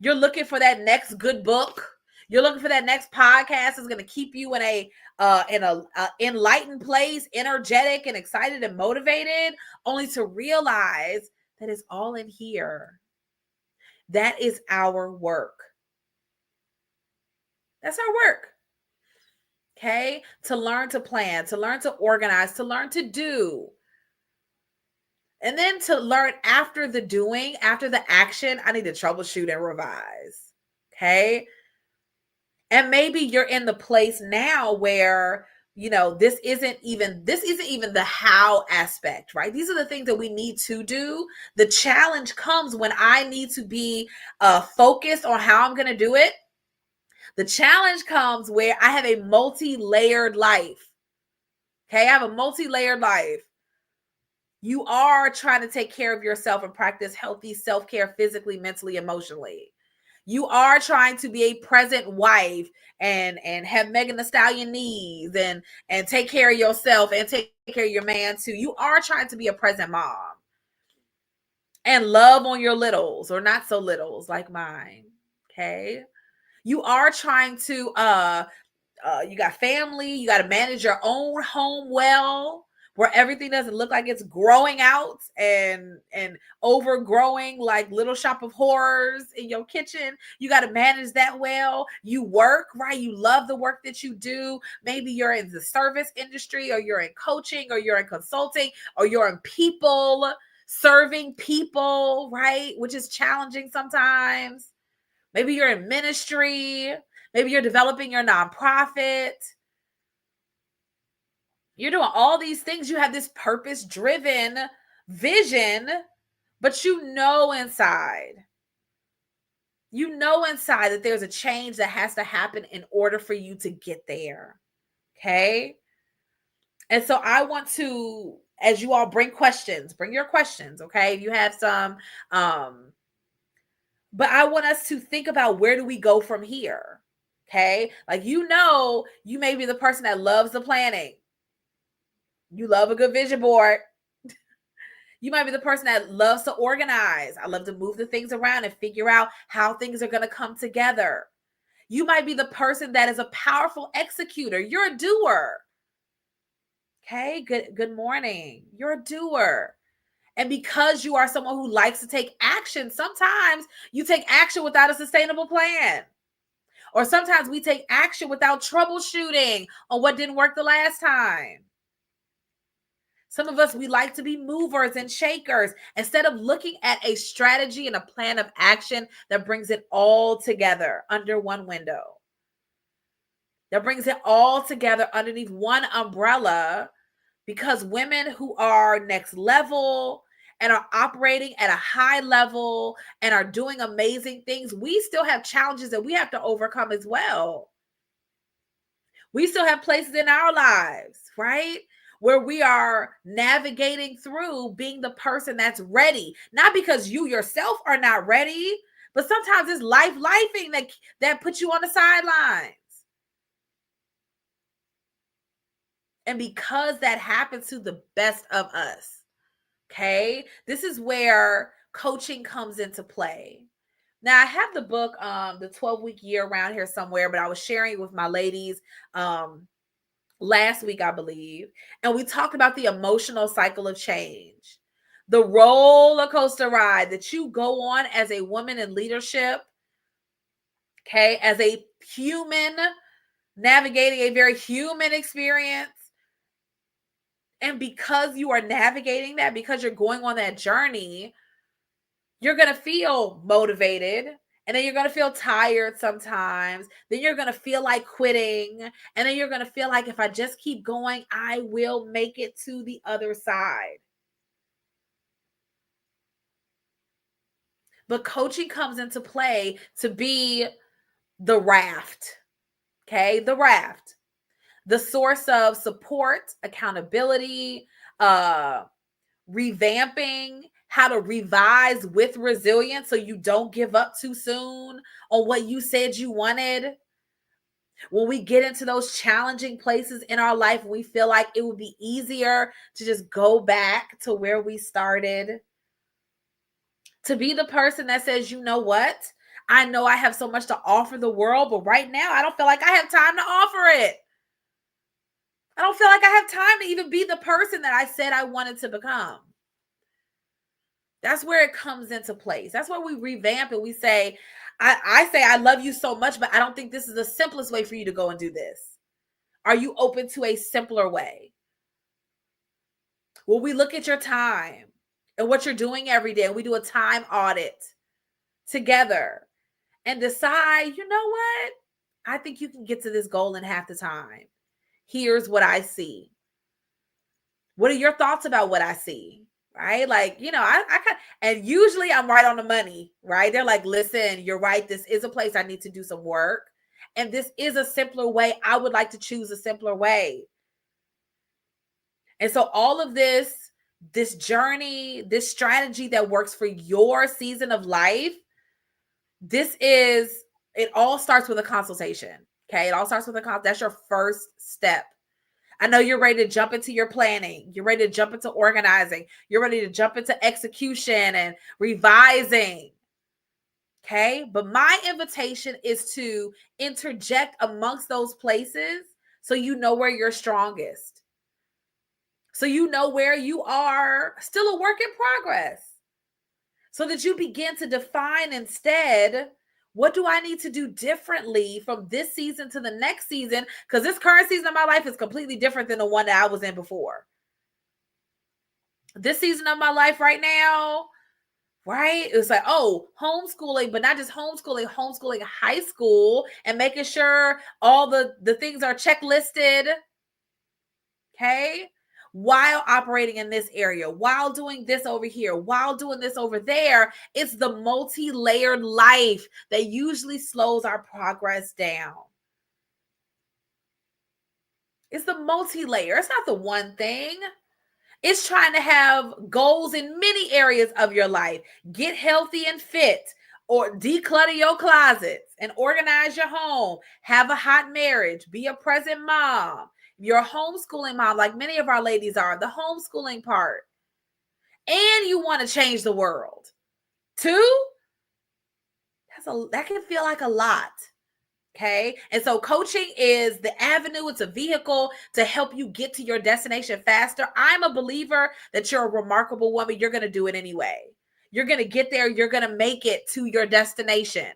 You're looking for that next good book. You're looking for that next podcast that's going to keep you in a enlightened place, energetic and excited and motivated, only to realize that it's all in here. That is our work. That's our work. Okay? To learn to plan, to learn to organize, to learn to do. And then to learn after the doing, after the action, I need to troubleshoot and revise. Okay? And maybe you're in the place now where, this isn't even the how aspect, right? These are the things that we need to do. The challenge comes when I need to be focused on how I'm going to do it. The challenge comes where I have a multi-layered life. Okay, I have a multi-layered life. You are trying to take care of yourself and practice healthy self-care physically, mentally, emotionally. You are trying to be a present wife and have Megan Thee Stallion knees and take care of yourself and take care of your man too. You are trying to be a present mom and love on your littles, or not so littles like mine. Okay. You are trying to, you got family, you got to manage your own home well, where everything doesn't look like it's growing out and overgrowing like Little Shop of Horrors in your kitchen. You got to manage that well. You work, right? You love the work that you do. Maybe you're in the service industry, or you're in coaching, or you're in consulting, or you're in people, serving people, right? Which is challenging sometimes. Maybe you're in ministry. Maybe you're developing your nonprofit. You're doing all these things. You have this purpose-driven vision, but you know inside that there's a change that has to happen in order for you to get there. Okay? And so I want to, as you all bring your questions, okay? If you have some, but I want us to think about, where do we go from here? Okay. Like, you may be the person that loves the planning. You love a good vision board. You might be the person that loves to organize. I love to move the things around and figure out how things are going to come together. You might be the person that is a powerful executor. You're a doer. Okay. Good morning. You're a doer. And because you are someone who likes to take action, sometimes you take action without a sustainable plan. Or sometimes we take action without troubleshooting on what didn't work the last time. Some of us, we like to be movers and shakers instead of looking at a strategy and a plan of action that brings it all together under one window. That brings it all together underneath one umbrella, because women who are next level and are operating at a high level and are doing amazing things, we still have challenges that we have to overcome as well. We still have places in our lives, right, where we are navigating through being the person that's ready, not because you yourself are not ready, but sometimes it's lifing that puts you on the sidelines. And because that happens to the best of us, okay, this is where coaching comes into play. Now, I have the book, the 12-week year, around here somewhere, but I was sharing it with my ladies last week, I believe. And we talked about the emotional cycle of change, the roller coaster ride that you go on as a woman in leadership, okay, as a human navigating a very human experience. And because you are navigating that, because you're going on that journey, you're going to feel motivated, and then you're going to feel tired sometimes. Then you're going to feel like quitting. And then you're going to feel like, if I just keep going, I will make it to the other side. But coaching comes into play to be the raft, okay? The raft, the source of support, accountability, revamping, how to revise with resilience so you don't give up too soon on what you said you wanted. When we get into those challenging places in our life, we feel like it would be easier to just go back to where we started. To be the person that says, you know what? I know I have so much to offer the world, but right now I don't feel like I have time to offer it. I don't feel like I have time to even be the person that I said I wanted to become. That's where it comes into place. That's where we revamp it. We say, I say, I love you so much, but I don't think this is the simplest way for you to go and do this. Are you open to a simpler way? Will we look at your time and what you're doing every day, and we do a time audit together and decide, you know what? I think you can get to this goal in half the time. Here's what I see. What are your thoughts about what I see? Right? Like, and usually I'm right on the money, right? They're like, listen, you're right. This is a place I need to do some work. And this is a simpler way. I would like to choose a simpler way. And so all of this journey, this strategy that works for your season of life, it all starts with a consultation. Okay. It all starts with that's your first step. I know you're ready to jump into your planning. You're ready to jump into organizing. You're ready to jump into execution and revising. Okay. But my invitation is to interject amongst those places so you know where you're strongest. So you know where you are still a work in progress. So that you begin to define instead, what do I need to do differently from this season to the next season? Because this current season of my life is completely different than the one that I was in before. This season of my life right now, right? It's like, homeschooling, but not just homeschooling high school and making sure all the things are checklisted. Okay. While operating in this area, while doing this over here, while doing this over there. It's the multi-layered life that usually slows our progress down. It's the multi-layer. It's not the one thing. It's trying to have goals in many areas of your life. Get healthy and fit, or declutter your closets and organize your home. Have a hot marriage. Be a present mom. You're a homeschooling mom, like many of our ladies are, the homeschooling part. And you want to change the world. Too? That can feel like a lot. Okay. And so coaching is the avenue. It's a vehicle to help you get to your destination faster. I'm a believer that you're a remarkable woman. You're going to do it anyway. You're going to get there. You're going to make it to your destination.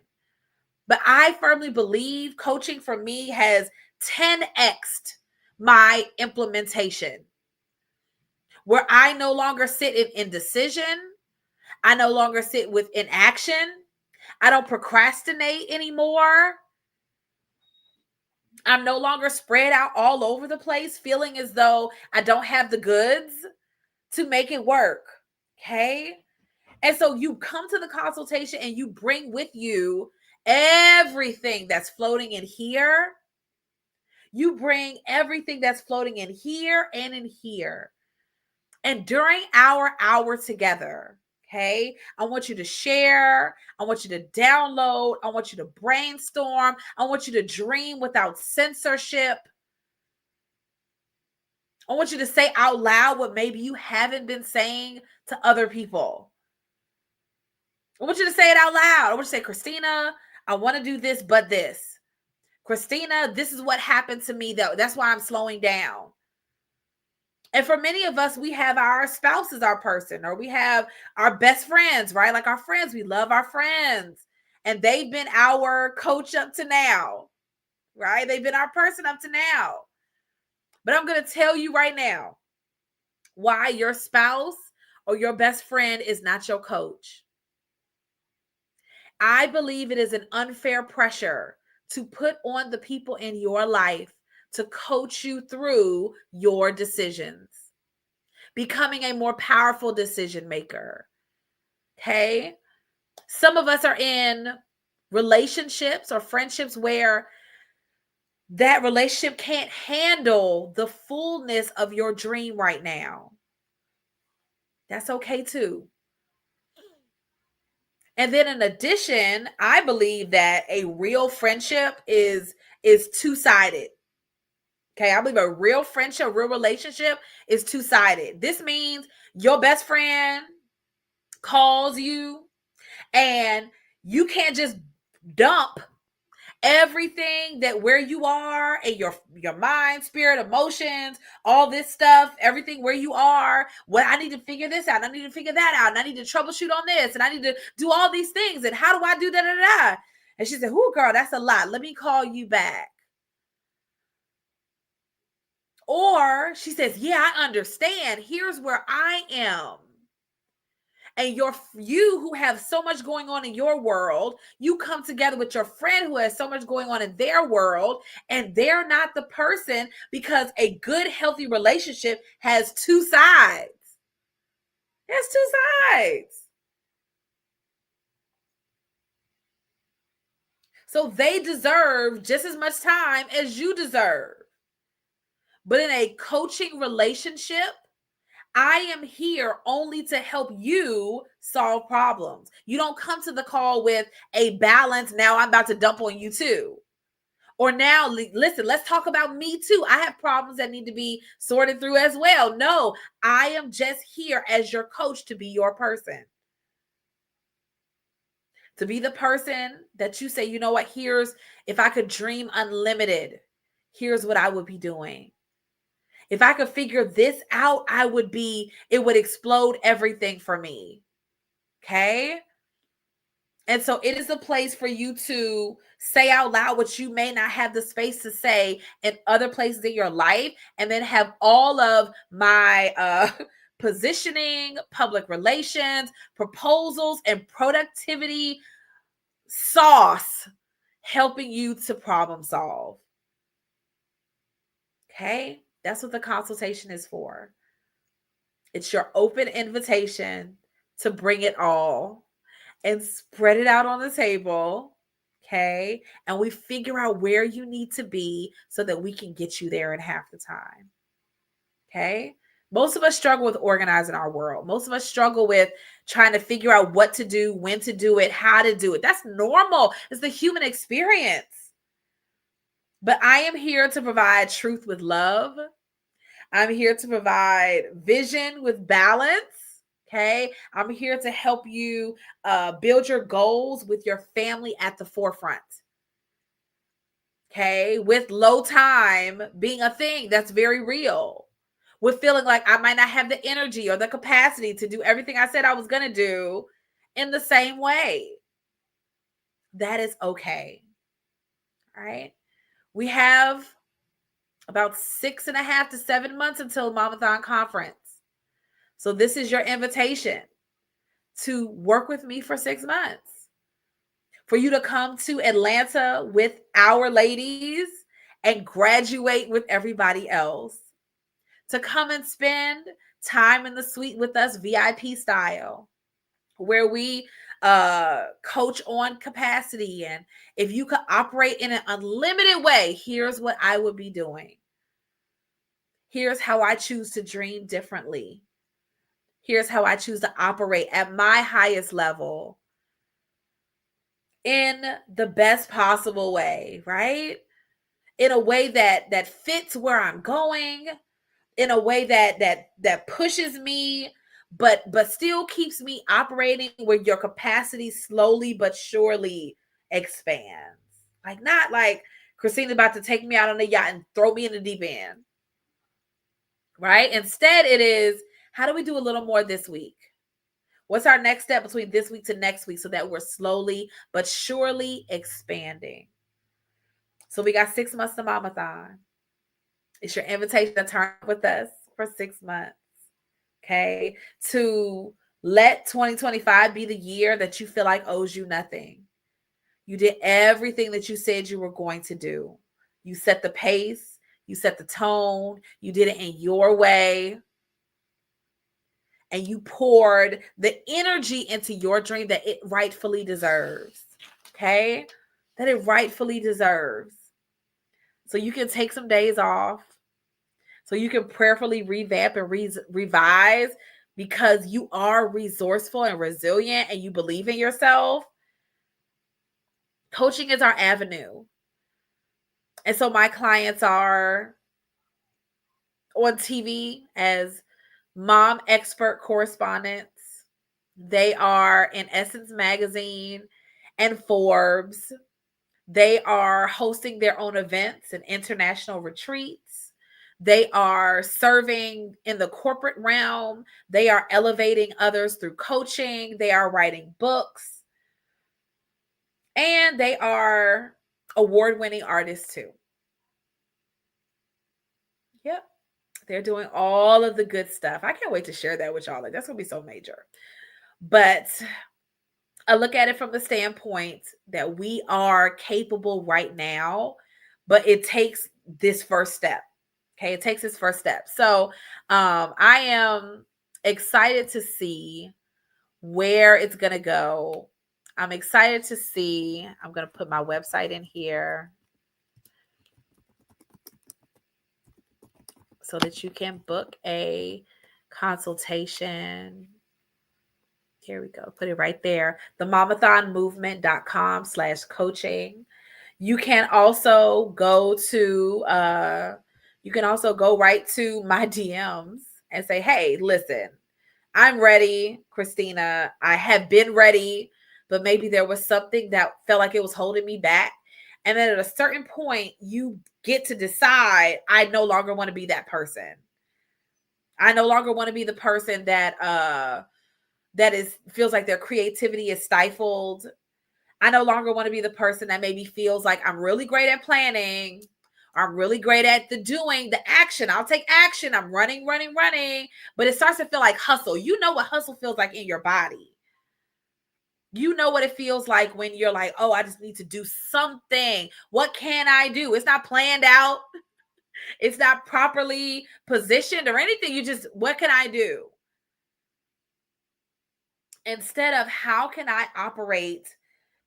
But I firmly believe coaching for me has 10x'd my implementation, where I no longer sit in indecision. I no longer sit with inaction. I don't procrastinate anymore. I'm no longer spread out all over the place, feeling as though I don't have the goods to make it work. Okay. And so you come to the consultation and you bring with you everything that's floating in here. You bring everything that's floating in here and in here. And during our hour together, okay, I want you to share. I want you to download. I want you to brainstorm. I want you to dream without censorship. I want you to say out loud what maybe you haven't been saying to other people. I want you to say it out loud. I want you to say, Christina, I want to do this, but this. Christina, this is what happened to me, though. That's why I'm slowing down. And for many of us, we have our spouse as our person, or we have our best friends, right? Like our friends, we love our friends. And they've been our coach up to now, right? They've been our person up to now. But I'm going to tell you right now why your spouse or your best friend is not your coach. I believe it is an unfair pressure to put on the people in your life to coach you through your decisions, becoming a more powerful decision maker. Okay. Some of us are in relationships or friendships where that relationship can't handle the fullness of your dream right now. That's okay too. And then in addition, I believe that a real friendship is two-sided. Okay, I believe a real friendship, a real relationship is two-sided. This means your best friend calls you and you can't just dump everything that where you are and your mind, spirit, emotions, all this stuff, everything where you are. What I need to figure this out, I need to figure that out, and I need to troubleshoot on this, and I need to do all these things, and how do I do that? And she said, "Ooh, girl, that's a lot. Let me call you back." Or she says, "Yeah, I understand. Here's where I am." And you who have so much going on in your world, you come together with your friend who has so much going on in their world, and they're not the person, because a good, healthy relationship has two sides. It has two sides. So they deserve just as much time as you deserve. But in a coaching relationship, I am here only to help you solve problems. You don't come to the call with a balance. Now I'm about to dump on you too. Or now, listen, let's talk about me too. I have problems that need to be sorted through as well. No, I am just here as your coach to be your person. To be the person that you say, you know what, if I could dream unlimited, here's what I would be doing. If I could figure this out, it would explode everything for me. Okay. And so it is a place for you to say out loud what you may not have the space to say in other places in your life, and then have all of my positioning, public relations, proposals, and productivity sauce helping you to problem solve. Okay. That's what the consultation is for. It's your open invitation to bring it all and spread it out on the table. Okay. And we figure out where you need to be so that we can get you there in half the time. Okay. Most of us struggle with organizing our world. Most of us struggle with trying to figure out what to do, when to do it, how to do it. That's normal. It's the human experience. But I am here to provide truth with love. I'm here to provide vision with balance. Okay. I'm here to help you build your goals with your family at the forefront. Okay. With low time being a thing that's very real. With feeling like I might not have the energy or the capacity to do everything I said I was going to do in the same way. That is okay. All right. We have about 6.5 to 7 months until Momathon conference. So this is your invitation to work with me for 6 months, for you to come to Atlanta with our ladies and graduate with everybody else, to come and spend time in the suite with us, VIP style, where we coach on capacity. And if you could operate in an unlimited way, here's what I would be doing. Here's how I choose to dream differently. Here's how I choose to operate at my highest level in the best possible way, right? In a way that fits where I'm going, in a way that pushes me, but still keeps me operating where your capacity slowly but surely expands. Like, not like Christine's about to take me out on a yacht and throw me in the deep end, right? Instead, it is, how do we do a little more this week? What's our next step between this week to next week so that we're slowly but surely expanding? So we got 6 months to Momathon. It's your invitation to turn up with us for 6 months. Okay. To let 2025 be the year that you feel like owes you nothing. You did everything that you said you were going to do. You set the pace. You set the tone. You did it in your way. and you poured the energy into your dream that it rightfully deserves. Okay? That it rightfully deserves. So you can take some days off. So you can prayerfully revamp and revise because you are resourceful and resilient and you believe in yourself. Coaching is our avenue. And so my clients are on TV as mom expert correspondents. They are in Essence Magazine and Forbes. They are hosting their own events and international retreats. They are serving in the corporate realm. They are elevating others through coaching. They are writing books. And they are award-winning artists too. Yep. They're doing all of the good stuff. I can't wait to share that with y'all. Like, that's going to be so major. But I look at it from the standpoint that we are capable right now, but it takes this first step. Okay, it takes this first step. So I am excited to see where it's going to go. I'm excited to see. I'm going to put my website in here so that you can book a consultation. Here we go. Put it right there. The momathonmovement.com/coaching. You can also go to right to my DMs and say, hey, listen, I'm ready, Christina. I have been ready, but maybe there was something that felt like it was holding me back. And then at a certain point, you get to decide, I no longer want to be that person. I no longer want to be the person that feels like their creativity is stifled. I no longer want to be the person that maybe feels like I'm really great at planning. I'm really great at the doing, the action. I'll take action. I'm running. But it starts to feel like hustle. You know what hustle feels like in your body. You know what it feels like when you're like, oh, I just need to do something. What can I do? It's not planned out. It's not properly positioned or anything. You just, what can I do? Instead of how can I operate,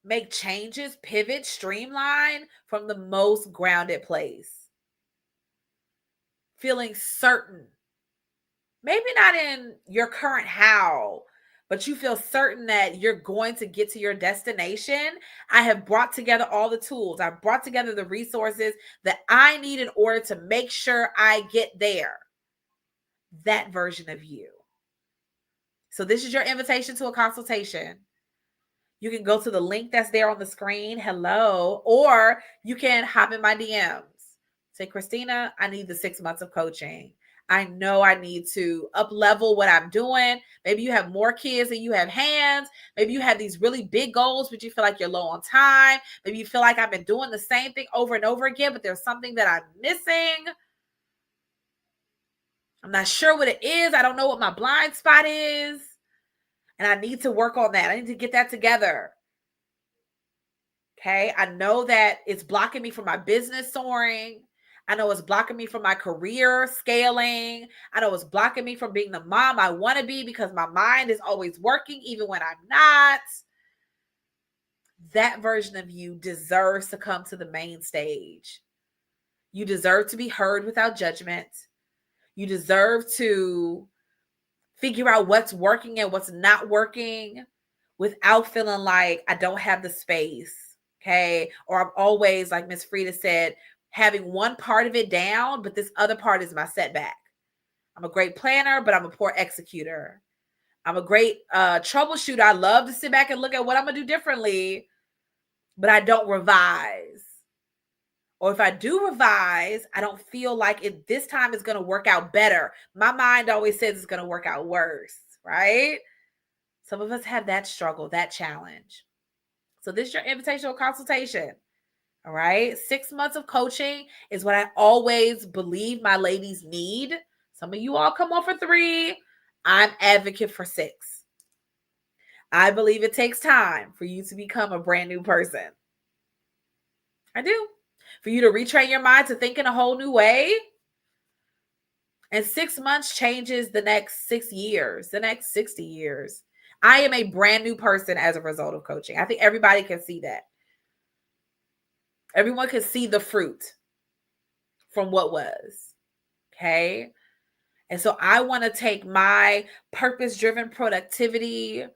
make changes, pivot, streamline from the most grounded place. Feeling certain. Maybe not in your current how, but you feel certain that you're going to get to your destination. I have brought together all the tools. I've brought together the resources that I need in order to make sure I get there. That version of you. So this is your invitation to a consultation. You can go to the link that's there on the screen. Hello. Or you can hop in my DMs. Say, Christina, I need the 6 months of coaching. I know I need to up level what I'm doing. Maybe you have more kids than you have hands. Maybe you have these really big goals, but you feel like you're low on time. Maybe you feel like I've been doing the same thing over and over again, but there's something that I'm missing. I'm not sure what it is. I don't know what my blind spot is. And I need to work on that. I need to get that together. Okay. I know that it's blocking me from my business soaring. I know it's blocking me from my career scaling. I know it's blocking me from being the mom I want to be because my mind is always working, even when I'm not. That version of you deserves to come to the main stage. You deserve to be heard without judgment. You deserve to figure out what's working and what's not working without feeling like I don't have the space. Okay. Or I'm always, like Miss Frida said, having one part of it down, but this other part is my setback. I'm a great planner, but I'm a poor executor. I'm a great troubleshooter. I love to sit back and look at what I'm going to do differently, but I don't revise. Or if I do revise, I don't feel like it this time is going to work out better. My mind always says it's going to work out worse, right? Some of us have that struggle, that challenge. So this is your invitational consultation. All right. 6 months of coaching is what I always believe my ladies need. Some of you all come on for 3. I'm advocate for 6. I believe it takes time for you to become a brand new person. I do. For you to retrain your mind to think in a whole new way. And 6 months changes the next 6 years, the next 60 years. I am a brand new person as a result of coaching. I think everybody can see that. Everyone can see the fruit from what was. Okay. And so I want to take my purpose-driven productivity,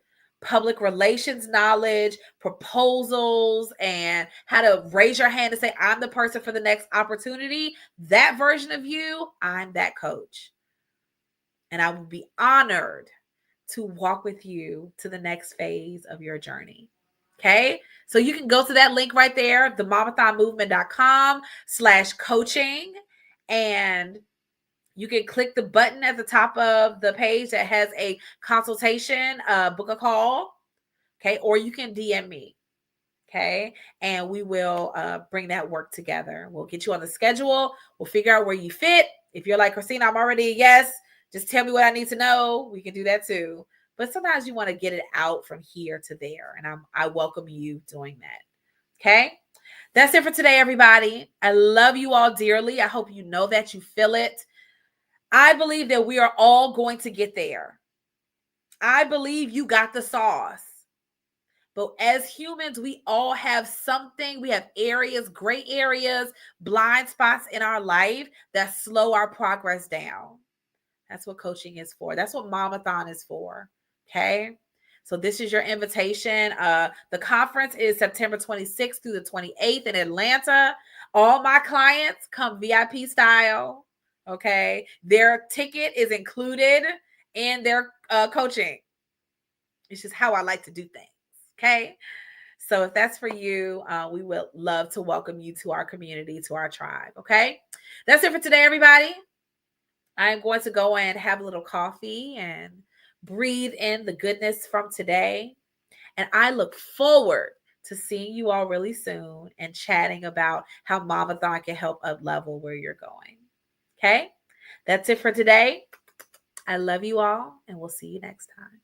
public relations knowledge, proposals, and how to raise your hand and say, I'm the person for the next opportunity. That version of you, I'm that coach. And I will be honored to walk with you to the next phase of your journey. Okay. So you can go to that link right there, themomathonmovement.com/coaching. And you can click the button at the top of the page that has a consultation, book a call. Okay. Or you can DM me. Okay. And we will bring that work together. We'll get you on the schedule. We'll figure out where you fit. If you're like, Christina, I'm already a yes, just tell me what I need to know. We can do that too. But sometimes you want to get it out from here to there. And I welcome you doing that. Okay. That's it for today, everybody. I love you all dearly. I hope you know that, you feel it. I believe that we are all going to get there. I believe you got the sauce. But as humans, we all have something. We have areas, gray areas, blind spots in our life that slow our progress down. That's what coaching is for. That's what Momathon is for. Okay. So this is your invitation. The conference is September 26th through the 28th in Atlanta. All my clients come VIP style. Okay. Their ticket is included in their coaching. It's just how I like to do things. Okay. So if that's for you, we would love to welcome you to our community, to our tribe. Okay. That's it for today, everybody. I'm going to go and have a little coffee and breathe in the goodness from today. And I look forward to seeing you all really soon and chatting about how Momathon can help up level where you're going. Okay. That's it for today. I love you all, and we'll see you next time.